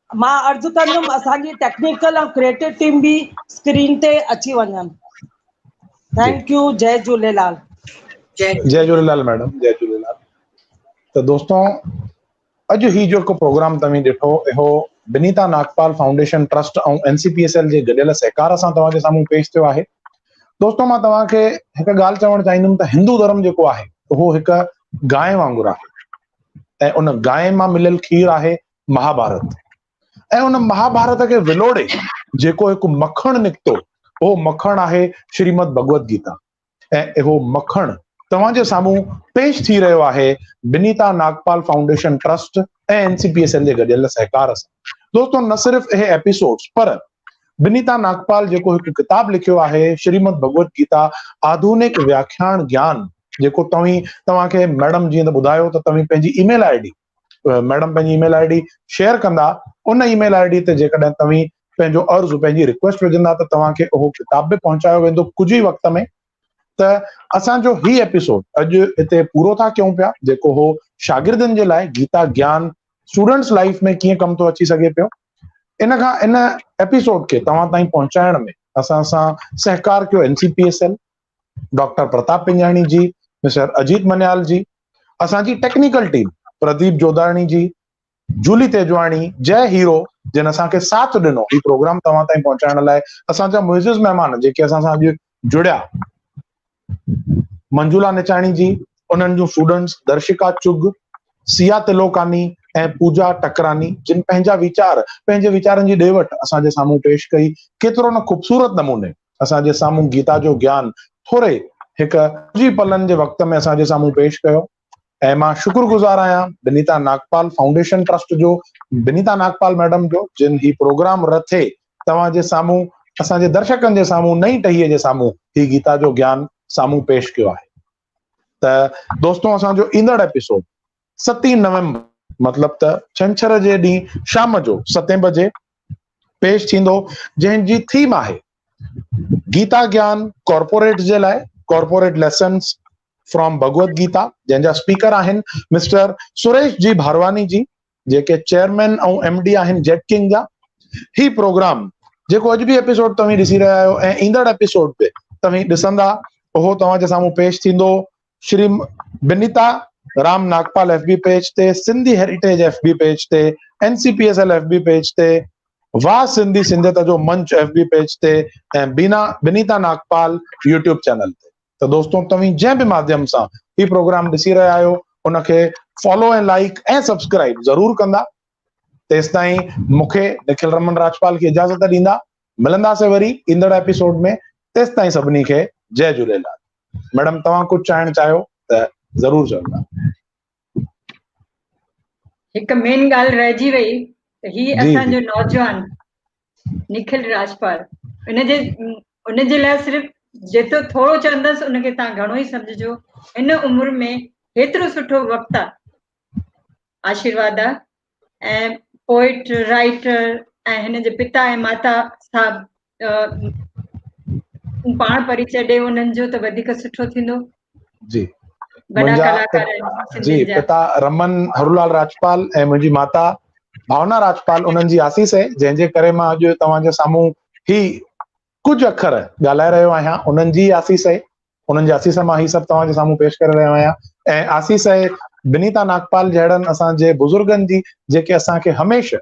Speaker 11: मां अर्ज़ु कंदुमि असांजी टेक्निकल ऐं क्रिएटिव टीम बि स्क्रीन ते अची वञनि। Thank you. जय झूलेलाल।
Speaker 1: जय झूलेलाल मैडम, जय झूलेलाल। तो दोस्तों, अॼु ही जेको प्रोग्राम तव्हां ॾिठो, इहो बिनीता नागपाल फाउंडेशन ट्रस्ट ऐं NCPSL जे गॾियल सहकार सां तव्हांजे साम्हूं पेश थियो आहे। दोस्तों, मां तव्हांखे हिकु ॻाल्हि चवणु चाहींदुमि त हिंदू धर्म जेको आहे उहो हिकु गांइ वांगुरु आहे ऐं उन गांइ मां मिलियल खीर आहे महाभारत। ऐं उन महाभारत खे विलोड़े जेको हिकु मखण निकितो, उहो मखण आहे श्रीमद भगवत गीता। ऐं इहो मखण तव्हांजे साम्हूं पेश थी रहियो आहे बिनीता नागपाल फाउंडेशन ट्रस्ट ऐं NCPSL जे गॾियल सहकार सां। दोस्तों, न सिर्फ़ इहे एपिसोड्स, पर बिनीता नागपाल जेको हिकु किताब लिखियो आहे श्रीमद भगवत गीता आधुनिक व्याख्यान ज्ञान, जेको तव्हांखे मैडम जीअं त ॿुधायो त तव्हीं पंहिंजी ईमेल ID, मैडम पंहिंजी ईमेल ID शेयर कंदा, उन ईमेल ID ते जेकॾहिं तव्हीं पंहिंजो अर्ज़ु, पंहिंजी रिक्वेस्ट विझंदा त तव्हांखे उहो किताब बि पहुचायो वेंदो कुझु ई वक़्त में। त असांजो ही एपिसोड अॼु हिते पूरो था कयूं पिया, जेको हो शागिर्दनि जे लाइ गीता ज्ञान स्टूडेंट्स लाइफ में कीअं कम थो अची सघे पियो। इन एपिसोड खे तव्हां ताईं पहुचाइण में असां सां सहकार कयो NCPSL, डॉक्टर प्रताप पिंजाणी जी, मिस्टर अजीत मन्याल जी, असांजी टेक्निकल टीम प्रदीप जोधाणी जी, जूली तेजवाणी, जय हीरो, जिन असांखे साथ ॾिनो ही प्रोग्राम तव्हां ताईं पहुचाइण लाइ। असांजा मुइज़िज़ महिमान जेके असां सां अॼु जुड़िया, मंजुला निचाणी जी, उन्हनि जूं स्टूडेंट्स दर्शिका चुग, सिया तिलोकानी ऐं पूजा टकरानी, जिन पंहिंजा वीचार, पंहिंजे वीचारनि जी ॾेवट असांजे साम्हूं पेश कई। केतिरो न ख़ूबसूरत नमूने असांजे साम्हूं गीता जो ज्ञान थोरे हिकु जी पलनि जे वक़्त में असांजे साम्हूं पेश कयो। ऐं मां शुक्रगुज़ार आहियां बिनीता नागपाल फाउंडेशन ट्रस्ट जो, बिनीता नागपाल मैडम जो, जिन ही प्रोग्राम रथे तव्हांजे साम्हूं, असांजे दर्शकनि जे साम्हूं, नई टहीअ जे साम्हूं ही गीता जो ज्ञान साम्हूं पेश कयो आहे। त दोस्तों, असांजो ईंदड़ एपिसोड 7 नवंबर मतलब त छंछर जे ॾींहुं शाम जो 7 बजे पेश थींदो, जंहिंजी थीम आहे गीता ज्ञान कॉर्पोरेट जे लाइ, corporate lessons from Bhagavad Gita, जंहिंजा स्पीकर आहिनि मिस्टर सुरेश जी भारवानी जी, जेके चेयरमैन ऐं MD आहिनि जेट किंग जा। ही प्रोग्राम जेको अॼु बि एपिसोड तव्हीं ॾिसी रहिया आहियो ऐं ईंदड़ एपिसोड ते तव्हीं ॾिसंदा, उहो तव्हांजे साम्हूं पेश थींदो श्री बिनीता राम नागपाल FB पेज ते, सिंधी हेरिटेज FB पेज ते, NCPSL FB पेज ते, वाह सिंधी सिंधियत जो मंच FB पेज ते, ऐं बिनीता नागपाल YouTube चैनल ते। त दोस्तों, तव्हीं जंहिं बि माध्यम सां ही प्रोग्राम ॾिसी रहिया आहियो, उनखे फॉलो ऐं लाइक ऐं सब्सक्राइब ज़रूर कंदा। तेसिताईं मूंखे निखिल रमन राजपाल खे इजाज़त ॾींदा। मिलंदासीं वरी ईंदड़ एपिसोड में। तेसिताईं सभिनी खे जय झूलेलाल। मैडम, तव्हां कुझु चाइण चाहियो त ज़रूर चवंदा।
Speaker 3: हिकु मेन ॻाल्हि रहिजी वई त ही असांजो नौजवान निखिल राजपाल, उनजे लाइ सिर्फ़ जेतिरो थोरो चवंदसि उनखे तव्हां घणो ई सम्झिजो। हिन उमिरि में हेतिरो सुठो वक़्तु आहे, आशीर्वाद आहे। ऐं पोइट, राइटर ऐं हिन जे पिता ऐं माता साहब पाण परिचय ॾे उन्हनि जो त वधीक सुठो थींदो।
Speaker 1: जी,
Speaker 3: वॾा
Speaker 1: मुंहिंजा
Speaker 3: कलाकार
Speaker 1: जी पिता रमन हरूलाल राजपाल ऐं मुंहिंजी माता भावना राजपाल, उन्हनि जी आसीस आहे, जंहिंजे करे मां अॼु तव्हांजे साम्हूं ही कुझु अखर ॻाल्हाए रहियो आहियां। उन्हनि जी आसीस आहे, उन्हनि जी आसीस मां ही सभु तव्हांजे साम्हूं पेश करे रहियो आहियां। ऐं आसीस आहे बिनीता नागपाल जहिड़नि असांजे बुज़ुर्गनि जी, जेके असांखे हमेशह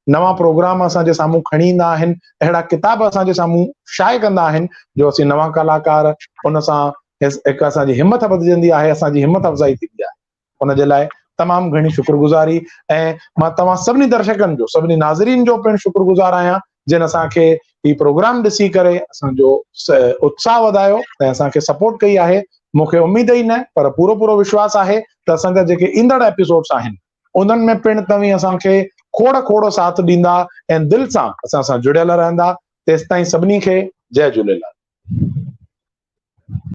Speaker 1: नवां प्रोग्राम असांजे साम्हूं खणी ईंदा आहिनि, अहिड़ा किताब असांजे साम्हूं शाये कंदा आहिनि, जो असीं नवां कलाकार उन सां हिकु असांजी हिमत वधजंदी आहे, असांजी हिमत अफ़ज़ाई थींदी आहे। उनजे लाइ तमामु घणी शुक्रगुज़ारी। ऐं मां तव्हां सभिनी दर्शकनि जो, सभिनी नाज़रीन जो पिणु शुक्रगुज़ार आहियां, जिन असांखे ही प्रोग्राम ॾिसी करे असांजो उत्साह वधायो ऐं असांखे सपोर्ट कई आहे। मूंखे उमेद ई न, पर पूरो विश्वास आहे त असांजा जेके ईंदड़ एपिसोड्स आहिनि, उन्हनि में पिणु तव्हीं असांखे खोड़ साथ ॾींदा ऐं दिलि सां असां सां जुड़ियल रहंदा। तेसिताईं सभिनी खे जय झूलेलाल।